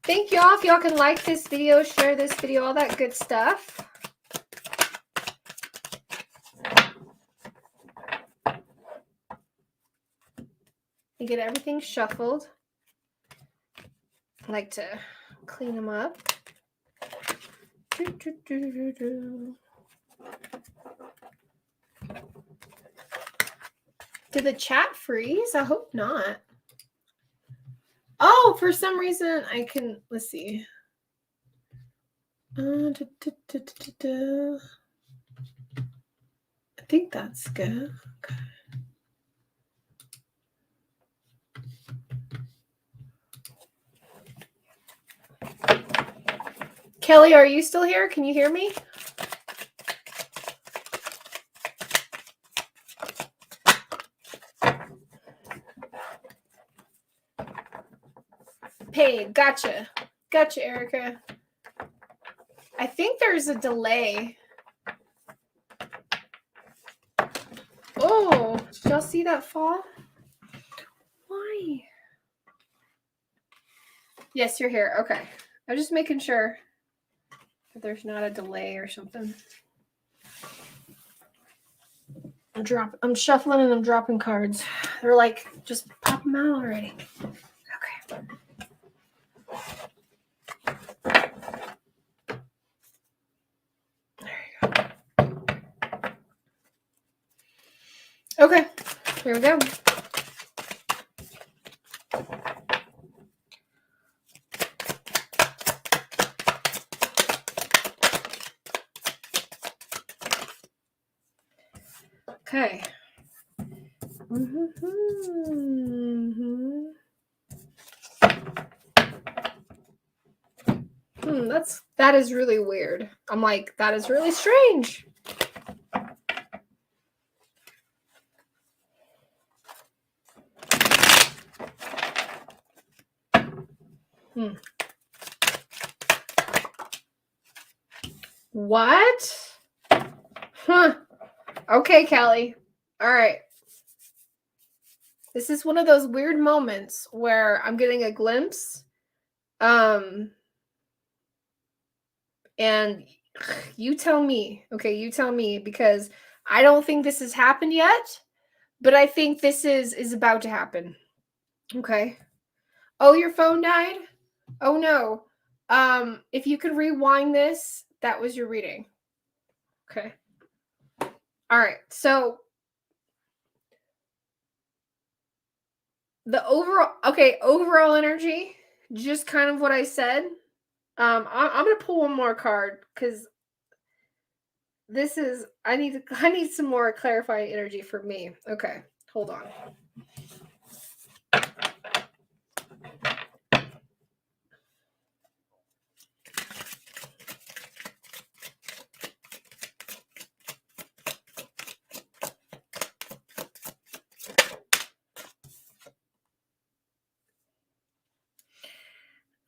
Thank y'all. If y'all can like this video, share this video, all that good stuff. You get everything shuffled. I like to clean them up. Did the chat freeze? I hope not. Oh, for some reason I can, let's see. I think that's good. Okay. Kelly, are you still here? Can you hear me? Paid. Gotcha. Gotcha, Erica. I think there's a delay. Oh, did y'all see that fall? Why? Yes, you're here. Okay. I'm just making sure that there's not a delay or something. I'm shuffling and I'm dropping cards. They're like, just pop them out already. Okay. There you go. Okay. Here we go. Okay. That is really weird. I'm like, that is really strange. What? Huh. Okay, Kelly. All right. This is one of those weird moments where I'm getting a glimpse. And you tell me. Okay, you tell me, because I don't think this has happened yet, but I think this is about to happen. Okay. Oh, your phone died? Oh no. If you could rewind this, that was your reading. Okay. All right. So the overall energy, just kind of what I said. I'm gonna pull one more card because this is I need some more clarifying energy for me. Okay, hold on.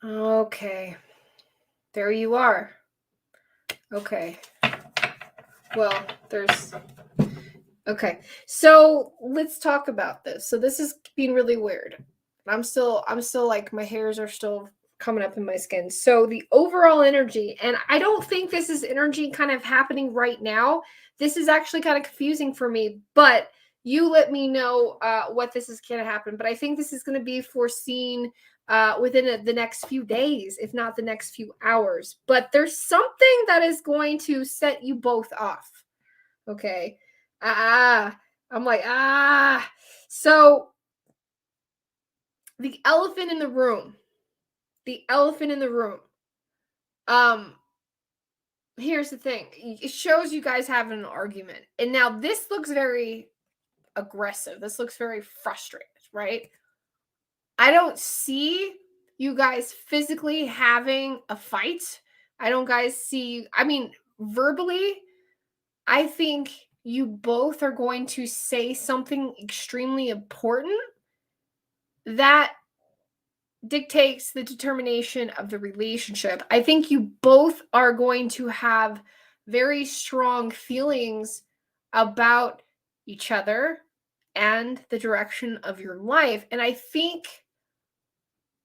Okay. There you are. Okay. Well, okay. So let's talk about this. So this is being really weird. I'm still like my hairs are still coming up in my skin. So the overall energy, and I don't think this is energy kind of happening right now. This is actually kind of confusing for me, but you let me know what this is going to happen. But I think this is going to be foreseen within the next few days, if not the next few hours. But there's something that is going to set you both off. Okay. I'm like, So the elephant in the room. The elephant in the room. Um, Here's the thing. It shows you guys having an argument. And now this looks very aggressive. This looks very frustrated, right? I don't see you guys physically having a fight. I don't guys see, I mean, verbally, I think you both are going to say something extremely important that dictates the determination of the relationship. I think you both are going to have very strong feelings about each other and the direction of your life. And I think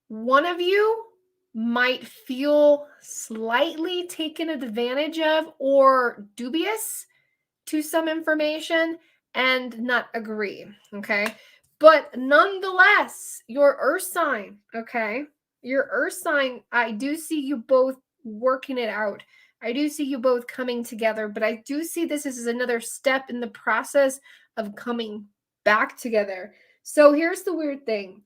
one of you might feel slightly taken advantage of or dubious to some information and not agree. Okay. But nonetheless, your earth sign, okay? Your earth sign, I do see you both working it out. I do see you both coming together, but I do see this as another step in the process of coming back together. So here's the weird thing.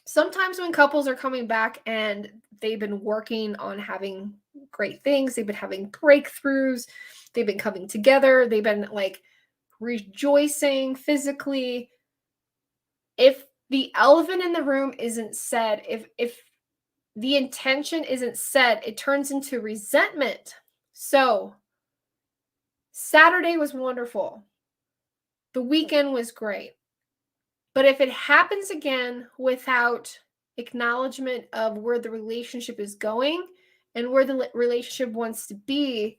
Sometimes when couples are coming back and they've been working on having great things, they've been having breakthroughs, they've been coming together, they've been like rejoicing physically. If the elephant in the room isn't said, if the intention isn't set, it turns into resentment. So Saturday was wonderful. The weekend was great. But if it happens again without acknowledgement of where the relationship is going and where the relationship wants to be,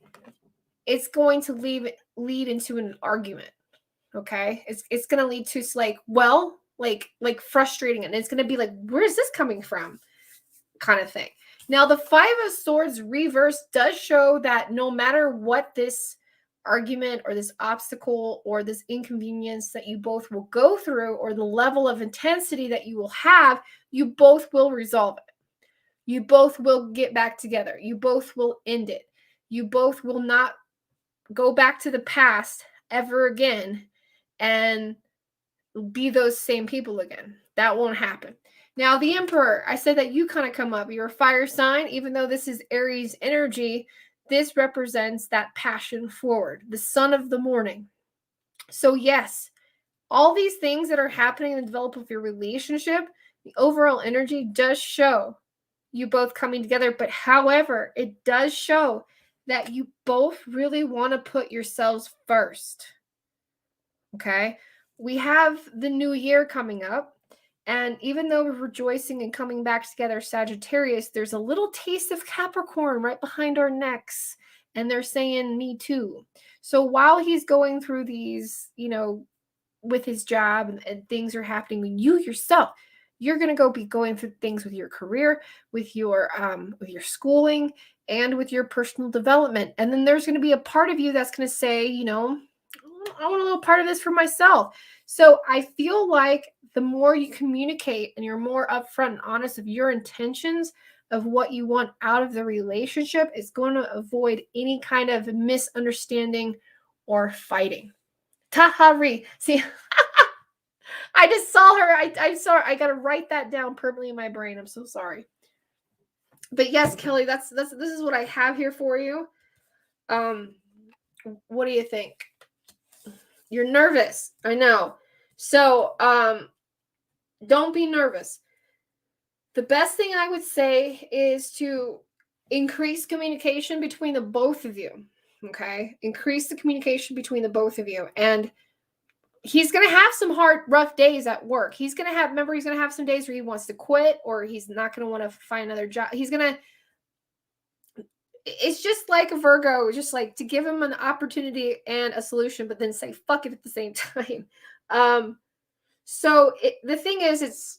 it's going to lead into an argument. Okay? It's going to lead to like frustrating, and it's going to be like, where's this coming from? Kind of thing. Now, the Five of Swords reverse does show that no matter what this argument or this obstacle or this inconvenience that you both will go through, or the level of intensity that you will have, you both will resolve it. You both will get back together. You both will end it. You both will not go back to the past ever again and be those same people again. That won't happen. Now, the Emperor, I said that you kind of come up. You're a fire sign, even though this is Aries energy. This represents that passion forward, the sun of the morning. So, yes, all these things that are happening in the development of your relationship, the overall energy does show you both coming together. But however, it does show that you both really want to put yourselves first. Okay. We have the new year coming up. And even though we're rejoicing and coming back together, Sagittarius, there's a little taste of Capricorn right behind our necks. And they're saying, me too. So while he's going through these, with his job and things are happening, you yourself, you're going to be going through things with your career, with your schooling, and with your personal development. And then there's going to be a part of you that's going to say, I want a little part of this for myself. So I feel like the more you communicate and you're more upfront and honest of your intentions of what you want out of the relationship, is going to avoid any kind of misunderstanding or fighting. Tahari. See, I just saw her. I'm sorry. I got to write that down permanently in my brain. I'm so sorry. But yes, Kelly, this is what I have here for you. What do you think? You're nervous. I know. So, don't be nervous. The best thing I would say is to increase communication between the both of you. Okay? Increase the communication between the both of you. And he's going to have some rough days at work. He's going to have some days where he wants to quit, or he's not going to want to find another job. It's just like a Virgo, just like to give him an opportunity and a solution, but then say fuck it at the same time. The thing is,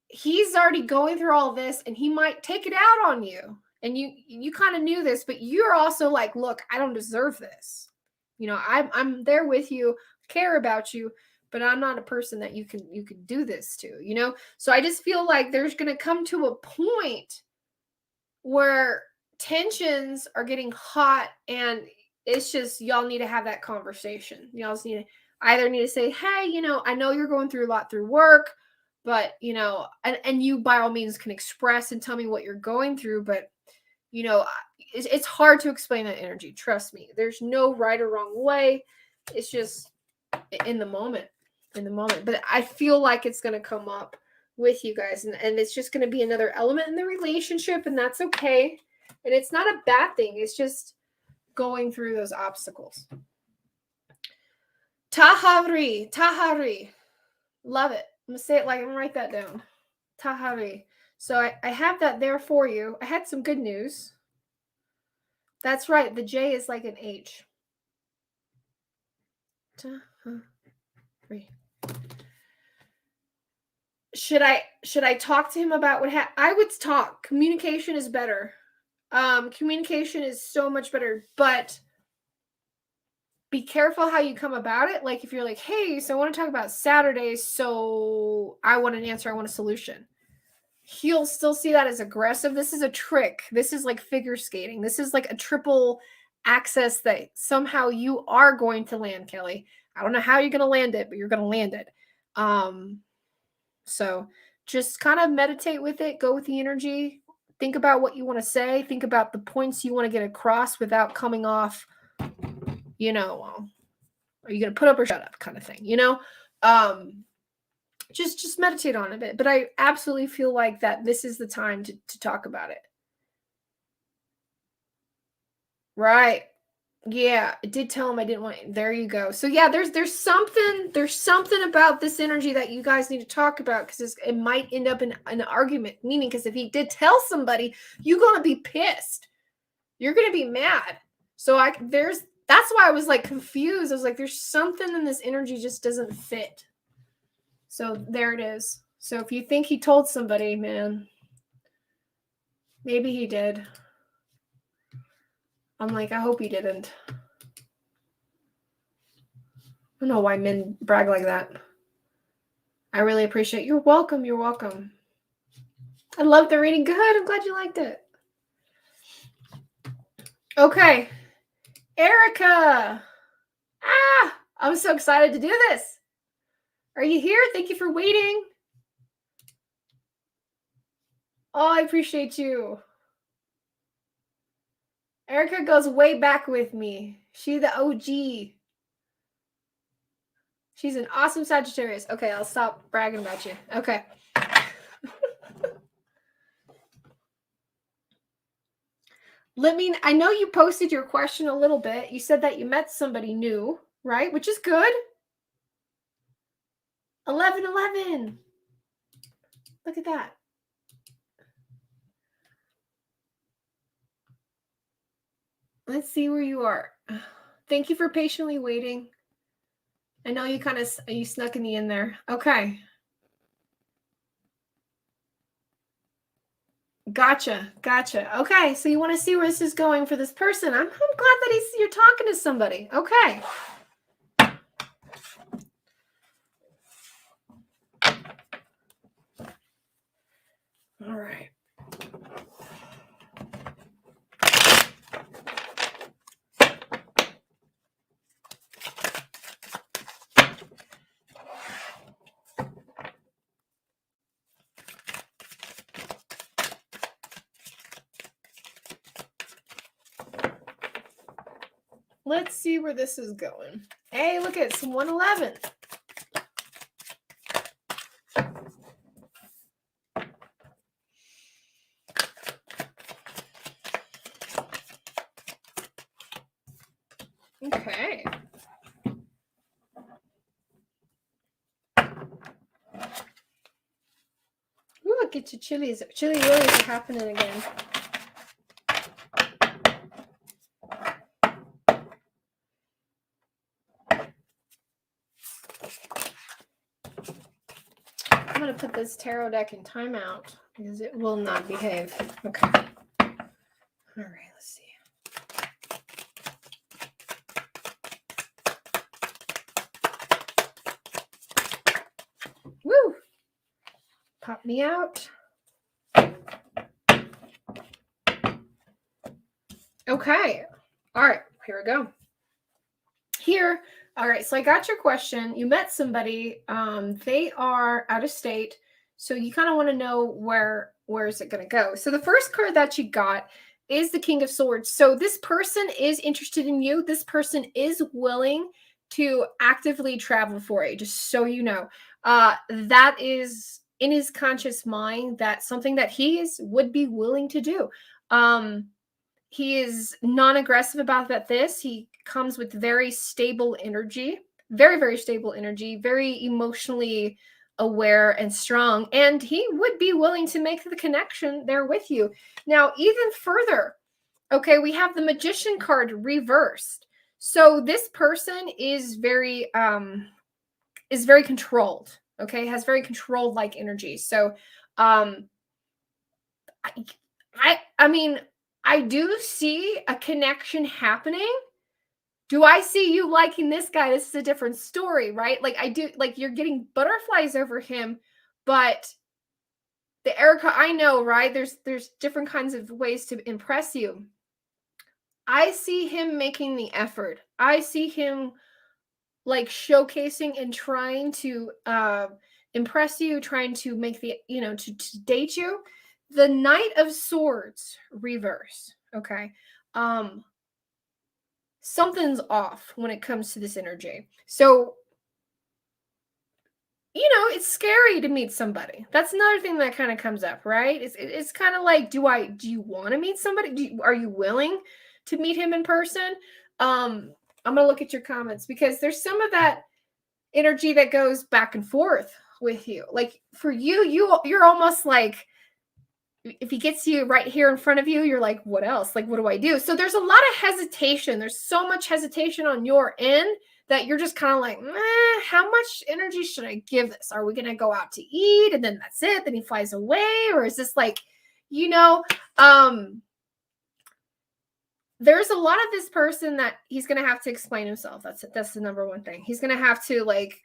he's already going through all this, and he might take it out on you. And you kind of knew this, but you're also like, look, I don't deserve this. I'm there with you, care about you, but I'm not a person that you can do this to. So I just feel like there's going to come to a point where tensions are getting hot, and it's just y'all need to have that conversation. Y'all just need to say, hey, I know you're going through a lot through work, but and you by all means can express and tell me what you're going through, but it's hard to explain that energy. Trust me, there's no right or wrong way. It's just in the moment. But I feel like it's going to come up with you guys, and it's just going to be another element in the relationship, and that's okay. And it's not a bad thing. It's just going through those obstacles. Tahari. Love it. I'm going to say it like I'm going to write that down. Tahari. So I have that there for you. I had some good news. That's right. The J is like an H. Tahari. Should I talk to him about what happened? I would talk. Communication is better. Communication is so much better, but be careful how you come about it. Like if you're like, hey, so I want to talk about Saturday, so I want an answer, I want a solution. He'll still see that as aggressive. This is a trick. This is like figure skating. This is like a triple access that somehow you are going to land, Kelly. I don't know how you're going to land it, but you're going to land it. So just kind of meditate with it. Go with the energy. Think about what you want to say. Think about the points you want to get across without coming off, are you going to put up or shut up kind of thing, just meditate on it. But I absolutely feel like that this is the time to talk about it. Right. Yeah, I did tell him I didn't want. There you go. So yeah, there's something about this energy that you guys need to talk about, because it might end up in an argument. Meaning, because if he did tell somebody, you're gonna be pissed. You're gonna be mad. So that's why I was like confused. I was like, there's something in this energy just doesn't fit. So there it is. So if you think he told somebody, man, maybe he did. I'm like, I hope he didn't. I don't know why men brag like that. I really appreciate it. You're welcome. You're welcome. I love the reading. Good. I'm glad you liked it. Okay. Erica. I'm so excited to do this. Are you here? Thank you for waiting. Oh, I appreciate you. Erica goes way back with me. She the OG. She's an awesome Sagittarius. Okay, I'll stop bragging about you. Okay. I know you posted your question a little bit. You said that you met somebody new, right? Which is good. 11/11. Look at that. Let's see where you are. Thank you for patiently waiting. I know you snuck me in there. Okay. Gotcha. Okay, so you want to see where this is going for this person. I'm glad that you're talking to somebody. Okay. All right. let's see where this is going. Hey, look at it's 111. Okay. Ooh, look at your chilies. Chili willies are happening again. I'm going to put this tarot deck in timeout because it will not behave. Okay. All right, let's see. Woo! Pop me out. Okay. All right, here we go. Here, all right, so I got your question. You met somebody. They are out of state, so you kind of want to know where is it going to go. So the first card that you got is the King of Swords. So this person is interested in you. This person is willing to actively travel for you, just so you know. That is in his conscious mind. That's something that would be willing to do. He is non-aggressive about that. He comes with very stable energy, very, very stable energy, very emotionally aware and strong. And he would be willing to make the connection there with you. Now, even further, okay, we have the Magician card reversed. So this person is very controlled, okay, has very controlled like energy. So I mean, I do see a connection happening. Do I see you liking this guy? This is a different story, right? Like I do, like you're getting butterflies over him, but the Erica, I know, right? There's different kinds of ways to impress you. I see him making the effort. I see him like showcasing and trying to impress you, trying to make the, to date you. The Knight of Swords reverse, okay? Something's off when it comes to this energy. So, it's scary to meet somebody. That's another thing that kind of comes up, right? It's kind of like, do you want to meet somebody? Are you willing to meet him in person? I'm going to look at your comments because there's some of that energy that goes back and forth with you. Like for you're almost like, if he gets you right here in front of you, you're like, what else? Like, what do I do? So there's a lot of hesitation. There's so much hesitation on your end that you're just kind of like, how much energy should I give this? Are we going to go out to eat and then that's it? Then he flies away? Or is this like, there's a lot of this person that he's going to have to explain himself. That's it. That's the number one thing. He's going to have to like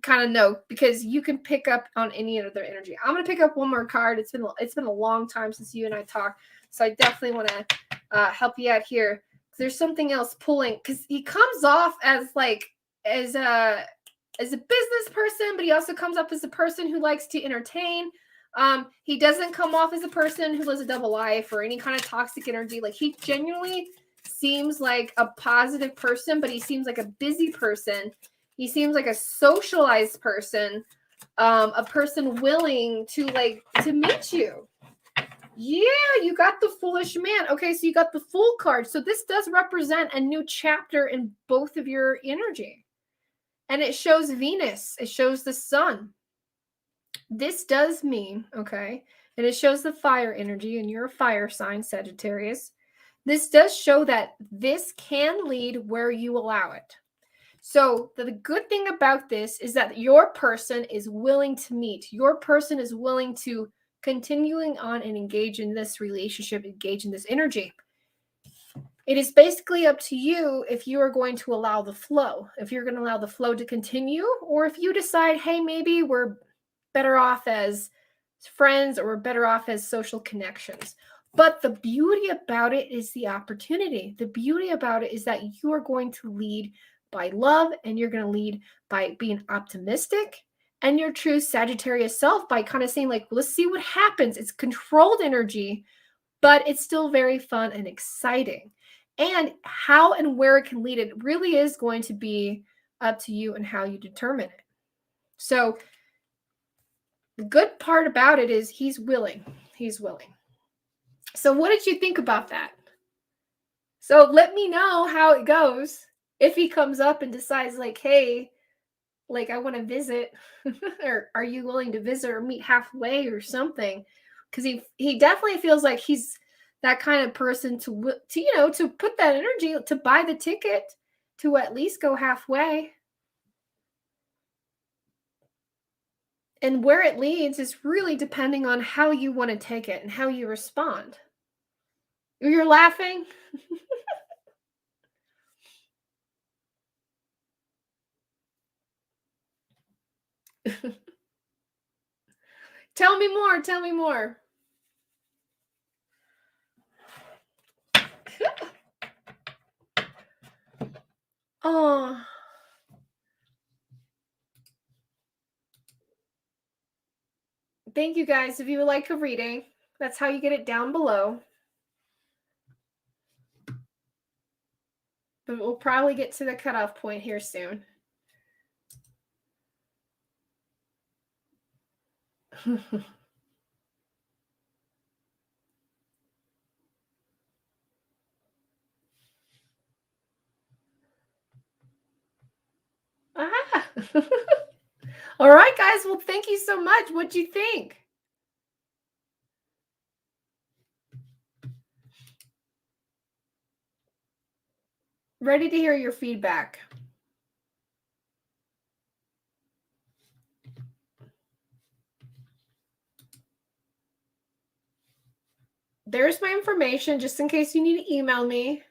kind of know, because you can pick up on any of their energy. I'm going to pick up one more card. It's been a long time since you and I talked. So I definitely want to help you out here. There's something else pulling, because he comes off as like, as a business person, but he also comes up as a person who likes to entertain. He doesn't come off as a person who lives a double life or any kind of toxic energy. Like he genuinely seems like a positive person, but he seems like a busy person. He seems like a socialized person, a person willing to meet you. Yeah, you got the Foolish Man. Okay, so you got the Fool card. So this does represent a new chapter in both of your energy. And it shows Venus. It shows the sun. This does mean, okay, and it shows the fire energy, and you're a fire sign, Sagittarius. This does show that this can lead where you allow it. So the good thing about this is that your person is willing to meet. Your person is willing to continuing on and engage in this relationship, engage in this energy. It is basically up to you if you are going to allow the flow, if you're going to allow the flow to continue, or if you decide, hey, maybe we're better off as friends or we're better off as social connections. But the beauty about it is the opportunity. The beauty about it is that you are going to lead by love, and you're going to lead by being optimistic and your true Sagittarius self by kind of saying like, let's see what happens. It's controlled energy, but it's still very fun and exciting. And how and where it can lead, it really is going to be up to you and how you determine it. So the good part about it is he's willing. He's willing. So what did you think about that? So let me know how it goes. If he comes up and decides like, hey, like I want to visit, or are you willing to visit or meet halfway or something? Because he definitely feels like he's that kind of person to to put that energy to buy the ticket to at least go halfway. And where it leads is really depending on how you want to take it and how you respond. You're laughing? Tell me more. Tell me more. Oh, thank you guys. If you would like a reading, that's how you get it down below. But we'll probably get to the cutoff point here soon. Ah. All right, guys. Well, thank you so much. What'd you think? Ready to hear your feedback. There's my information just in case you need to email me.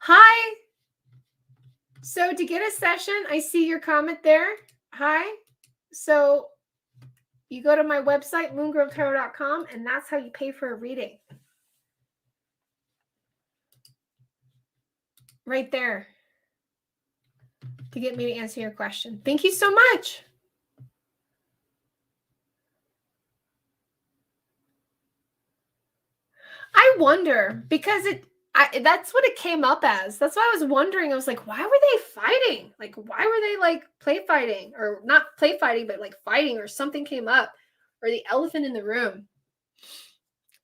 Hi. So to get a session, I see your comment there. Hi. So you go to my website, moongrovetarot.com, and that's how you pay for a reading. Right there. To get me to answer your question. Thank you so much. I wonder because that's what it came up as. That's why I was wondering. I was like, why were they fighting? Like, why were they like play fighting or not play fighting, but like fighting or something came up or the elephant in the room.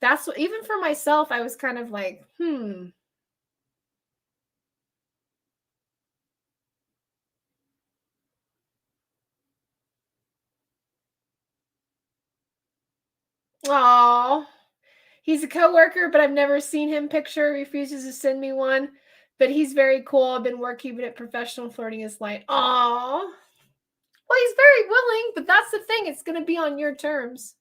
That's what, even for myself, I was kind of like, Oh, he's a coworker, but I've never seen him picture. Refuses to send me one, but he's very cool. I've been working at professional flirting is light. Oh, well, he's very willing, but that's the thing. It's going to be on your terms.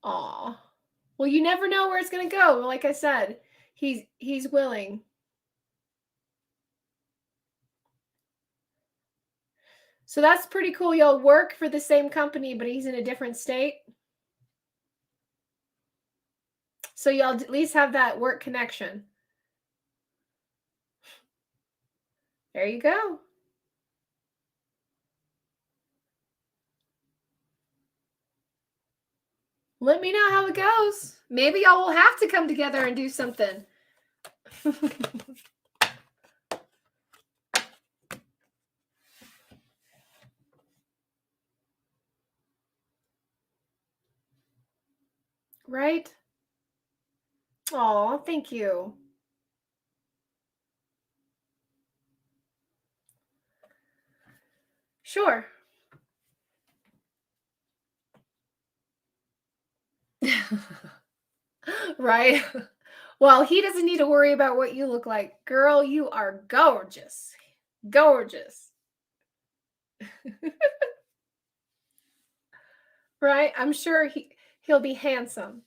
Oh, well, you never know where it's going to go. Like I said, he's willing. So that's pretty cool. Y'all work for the same company, but he's in a different state. So y'all at least have that work connection. There you go. Let me know how it goes. Maybe y'all will have to come together and do something. Right? Oh, thank you. Sure. Right? Well, he doesn't need to worry about what you look like. Girl, you are gorgeous. Gorgeous. Right? I'm sure he'll be handsome.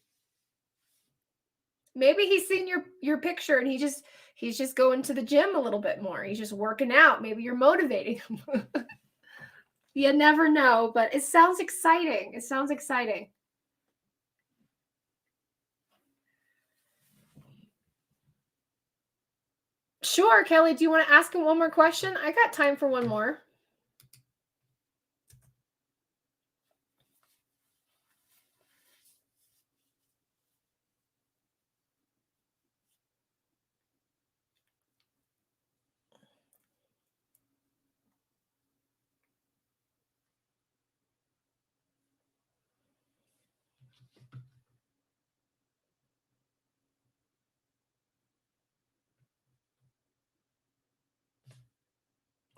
Maybe he's seen your picture and he's just going to the gym a little bit more. He's just working out. Maybe you're motivating him. You never know, but it sounds exciting. It sounds exciting. Sure, Kelly. Do you want to ask him one more question? I got time for one more.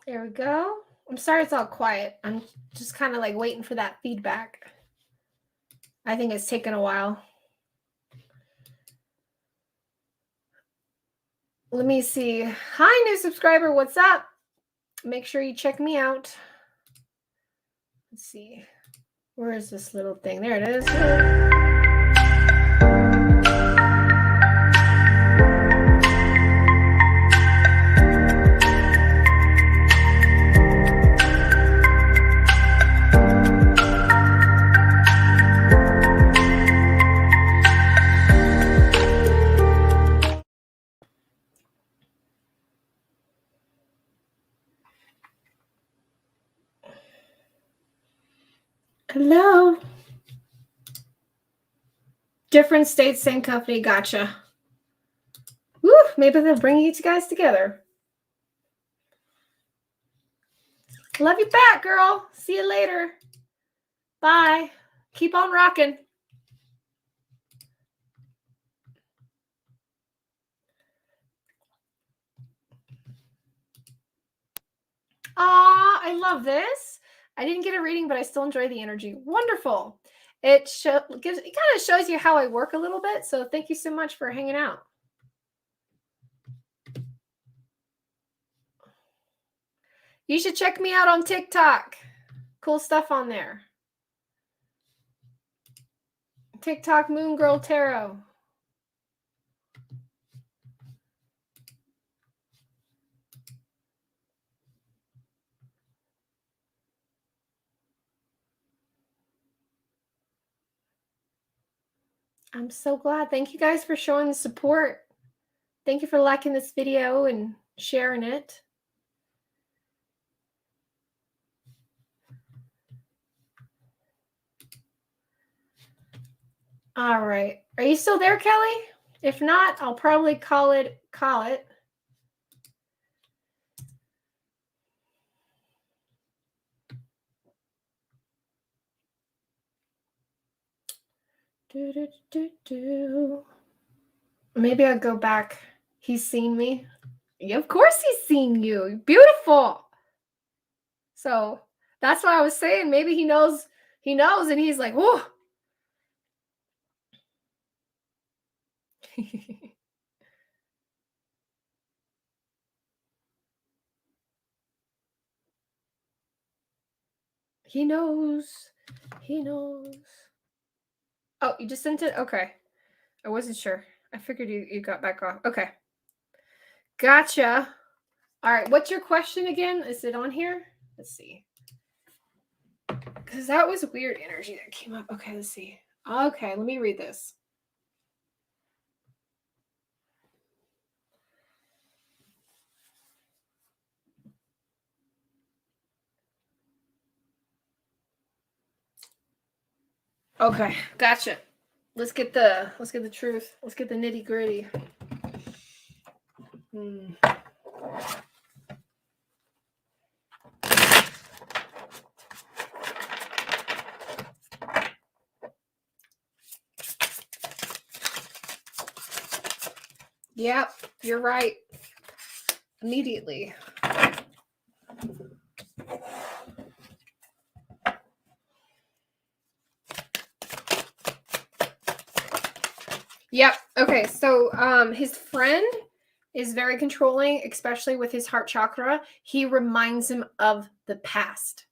There we go. I'm sorry it's all quiet. I'm just kind of like waiting for that feedback. I think it's taken a while. Let me see. Hi, new subscriber. What's up? Make sure you check me out. Let's see. Where is this little thing? There it is. Hello. Different states, same company. Gotcha. Woo, maybe they'll bring you guys together. Love you back, girl. See you later. Bye. Keep on rocking. I love this. I didn't get a reading, but I still enjoy the energy. Wonderful. It kind of shows you how I work a little bit. So thank you so much for hanging out. You should check me out on TikTok. Cool stuff on there. TikTok Moon Girl Tarot. I'm so glad. Thank you guys for showing the support. Thank you for liking this video and sharing it. All right. Are you still there, Kelly? If not, I'll probably call it. Maybe I'll go back. He's seen me. Yeah, of course he's seen you. Beautiful. So that's what I was saying. Maybe he knows, and he's like, whoa. He knows. He knows. Oh, you just sent it? Okay. I wasn't sure. I figured you got back off. Okay. Gotcha. All right. What's your question again? Is it on here? Let's see. Because that was weird energy that came up. Okay, let's see. Okay, let me read this. Okay, gotcha. Let's get the truth. Let's get the nitty gritty. Yep, you're right. Immediately. Yep. Okay. So his friend is very controlling, especially with his heart chakra. He reminds him of the past.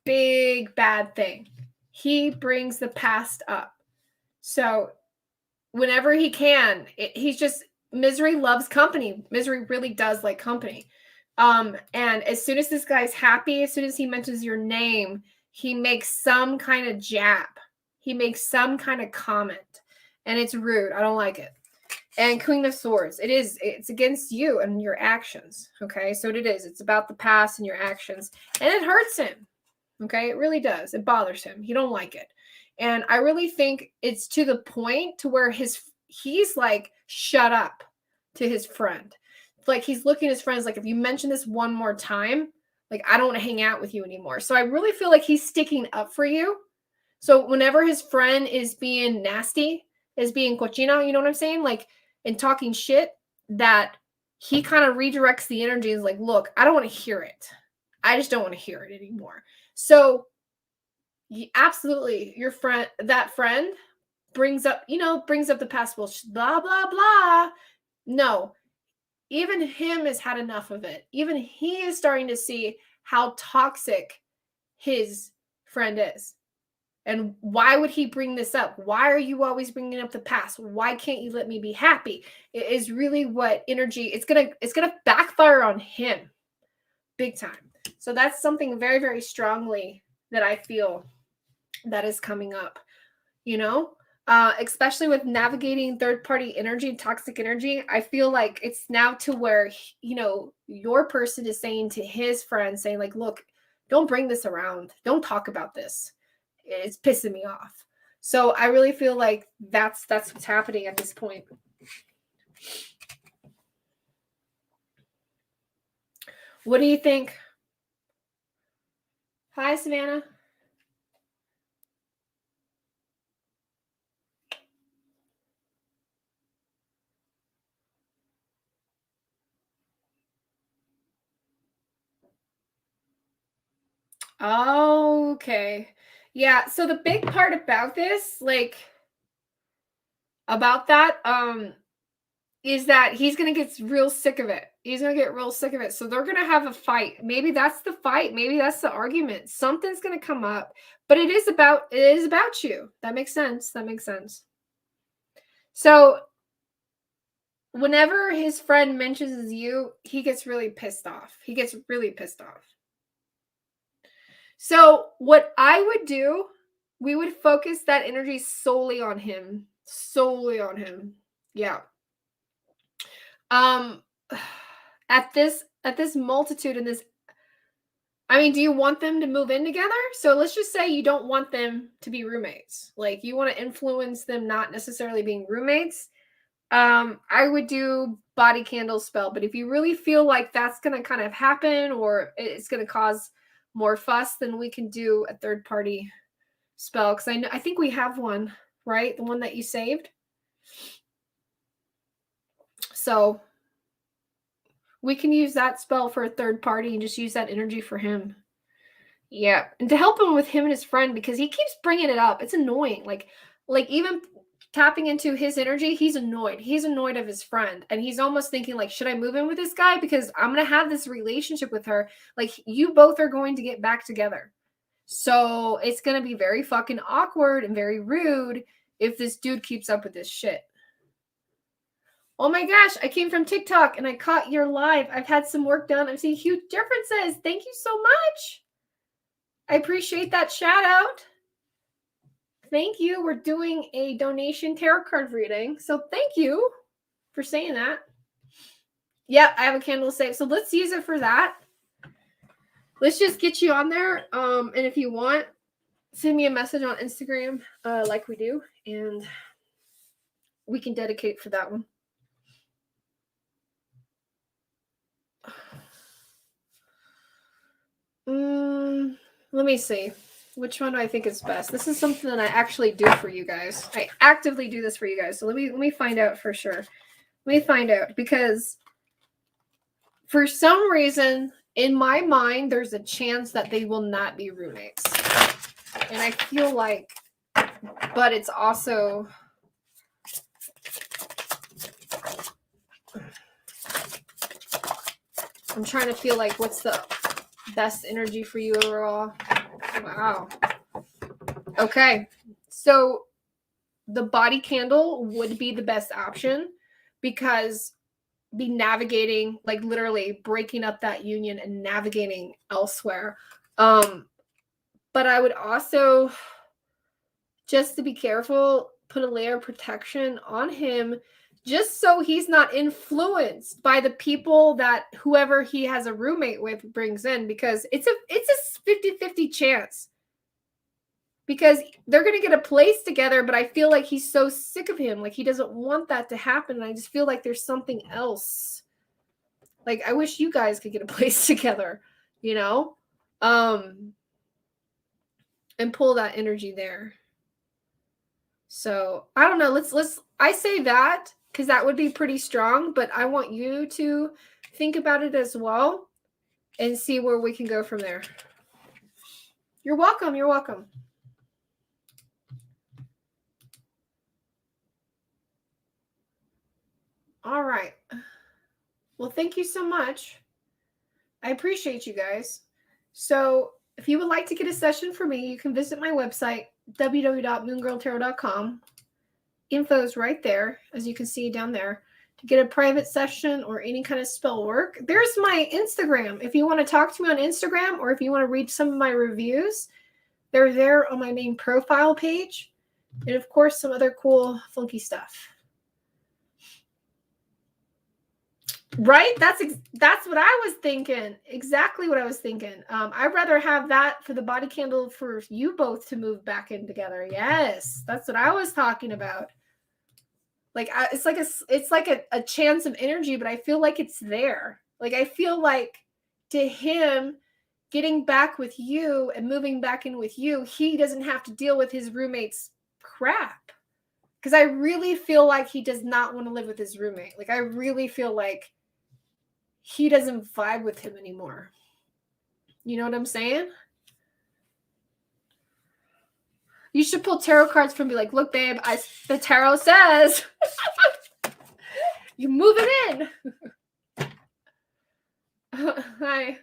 Big bad thing. He brings the past up. So whenever he can, he's just, Misery loves company. Misery really does like company. And as soon as this guy's happy, as soon as he mentions your name, he makes some kind of jab. He makes some kind of comment. And it's rude. I don't like it. And Queen of Swords. It's against you and your actions. Okay. So it is. It's about the past and your actions. And it hurts him. Okay. It really does. It bothers him. He don't like it. And I really think it's to the point to where he's like, shut up to his friend. Like he's looking at his friends like, if you mention this one more time, like I don't want to hang out with you anymore. So I really feel like he's sticking up for you. So whenever his friend is being nasty, is being cochino, you know what I'm saying? Like, and talking shit, that he kind of redirects the energy and is like, look, I don't want to hear it. I just don't want to hear it anymore. So absolutely, your friend, that friend brings up, brings up the past, well, blah, blah, blah. No, even him has had enough of it. Even he is starting to see how toxic his friend is. And why would he bring this up? Why are you always bringing up the past? Why can't you let me be happy? It is really what energy, it's gonna backfire on him big time. So that's something very, very strongly that I feel that is coming up, especially with navigating third-party energy, toxic energy. I feel like it's now to where, your person is saying to his friend, saying like, look, don't bring this around. Don't talk about this. It's pissing me off. So I really feel like that's what's happening at this point. What do you think? Hi, Savannah. Okay. Yeah, so the big part about this, like, about that, is that he's gonna get real sick of it. He's gonna get real sick of it. So they're gonna have a fight. Maybe that's the fight. Maybe that's the argument. Something's gonna come up, but it is about you. That makes sense. That makes sense. So whenever his friend mentions you, he gets really pissed off. He gets really pissed off. So what I would do, we would focus that energy solely on him. Solely on him. Yeah. At this multitude and this, I mean, do you want them to move in together? So let's just say you don't want them to be roommates. Like, you want to influence them not necessarily being roommates. I would do body candle spell, but if you really feel like that's going to kind of happen or it's going to cause more fuss, then we can do a third party spell, because I think we have one, right? The one that you saved. So we can use that spell for a third party and just use that energy for him. Yeah, and to help him with him and his friend, because he keeps bringing it up. It's annoying. Like even tapping into his energy, he's annoyed. He's annoyed of his friend, and he's almost thinking like, should I move in with this guy because I'm going to have this relationship with her? Like, you both are going to get back together. So it's going to be very fucking awkward and very rude if this dude keeps up with this shit. Oh my gosh, I came from TikTok and I caught your live. I've had some work done. I'm seeing huge differences. Thank you so much. I appreciate that shout out. Thank you. We're doing a donation tarot card reading. So thank you for saying that. Yeah, I have a candle save. So let's use it for that. Let's just get you on there. And if you want, send me a message on Instagram, like we do, and we can dedicate for that one. Let me see. Which one do I think is best? This is something that I actually do for you guys. I actively do this for you guys. So let me find out for sure. Let me find out, because for some reason in my mind there's a chance that they will not be roommates. And I feel like, but it's also, I'm trying to feel like what's the best energy for you overall. Wow. Okay. So the body candle would be the best option, because be navigating, like literally breaking up that union and navigating elsewhere. But I would also, just to be careful, put a layer of protection on him, just so he's not influenced by the people that whoever he has a roommate with brings in, because it's a 50-50 chance, because they're going to get a place together, but I feel like he's so sick of him. Like, he doesn't want that to happen. And I just feel like there's something else. Like, I wish you guys could get a place together, and pull that energy there. So I don't know. I say that, because that would be pretty strong, but I want you to think about it as well and see where we can go from there. You're welcome. You're welcome. All right. Well, thank you so much. I appreciate you guys. So if you would like to get a session for me, you can visit my website, www.moongirltarot.com. Info is right there, as you can see down there. To get a private session or any kind of spell work, there's my Instagram. If you want to talk to me on Instagram, or if you want to read some of my reviews, they're there on my main profile page. And of course, some other cool, funky stuff. Right? That's what I was thinking. Exactly what I was thinking. I'd rather have that for the body candle for you both to move back in together. Yes, that's what I was talking about. Like it's like a chance of energy, but I feel like it's there. Like I feel like to him getting back with you and moving back in with you, he doesn't have to deal with his roommate's crap. Because I really feel like he does not want to live with his roommate. Like I really feel like he doesn't vibe with him anymore. You know what I'm saying? You should pull tarot cards from and be like, look, babe, the tarot says you move it in. Hi.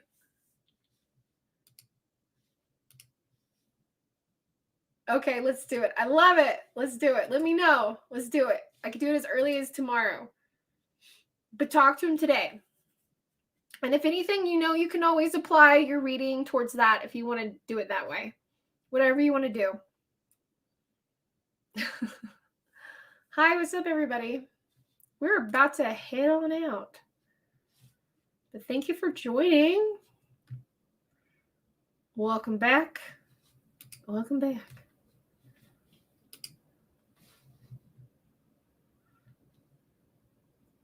Okay, let's do it. I love it. Let's do it. Let me know. Let's do it. I could do it as early as tomorrow. But talk to him today. And if anything, you can always apply your reading towards that if you want to do it that way. Whatever you want to do. Hi, what's up, everybody? We're about to head on out. But thank you for joining. Welcome back. Welcome back.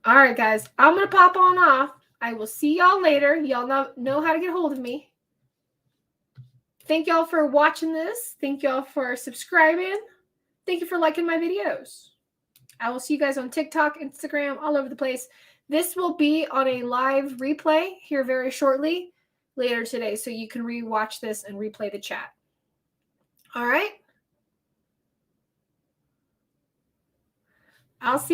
All right, guys. I'm going to pop on off. I will see y'all later. Y'all know how to get hold of me. Thank y'all for watching this. Thank y'all for subscribing. Thank you for liking my videos. I will see you guys on TikTok, Instagram, all over the place. This will be on a live replay here very shortly later today, so you can rewatch this and replay the chat. All right? I'll see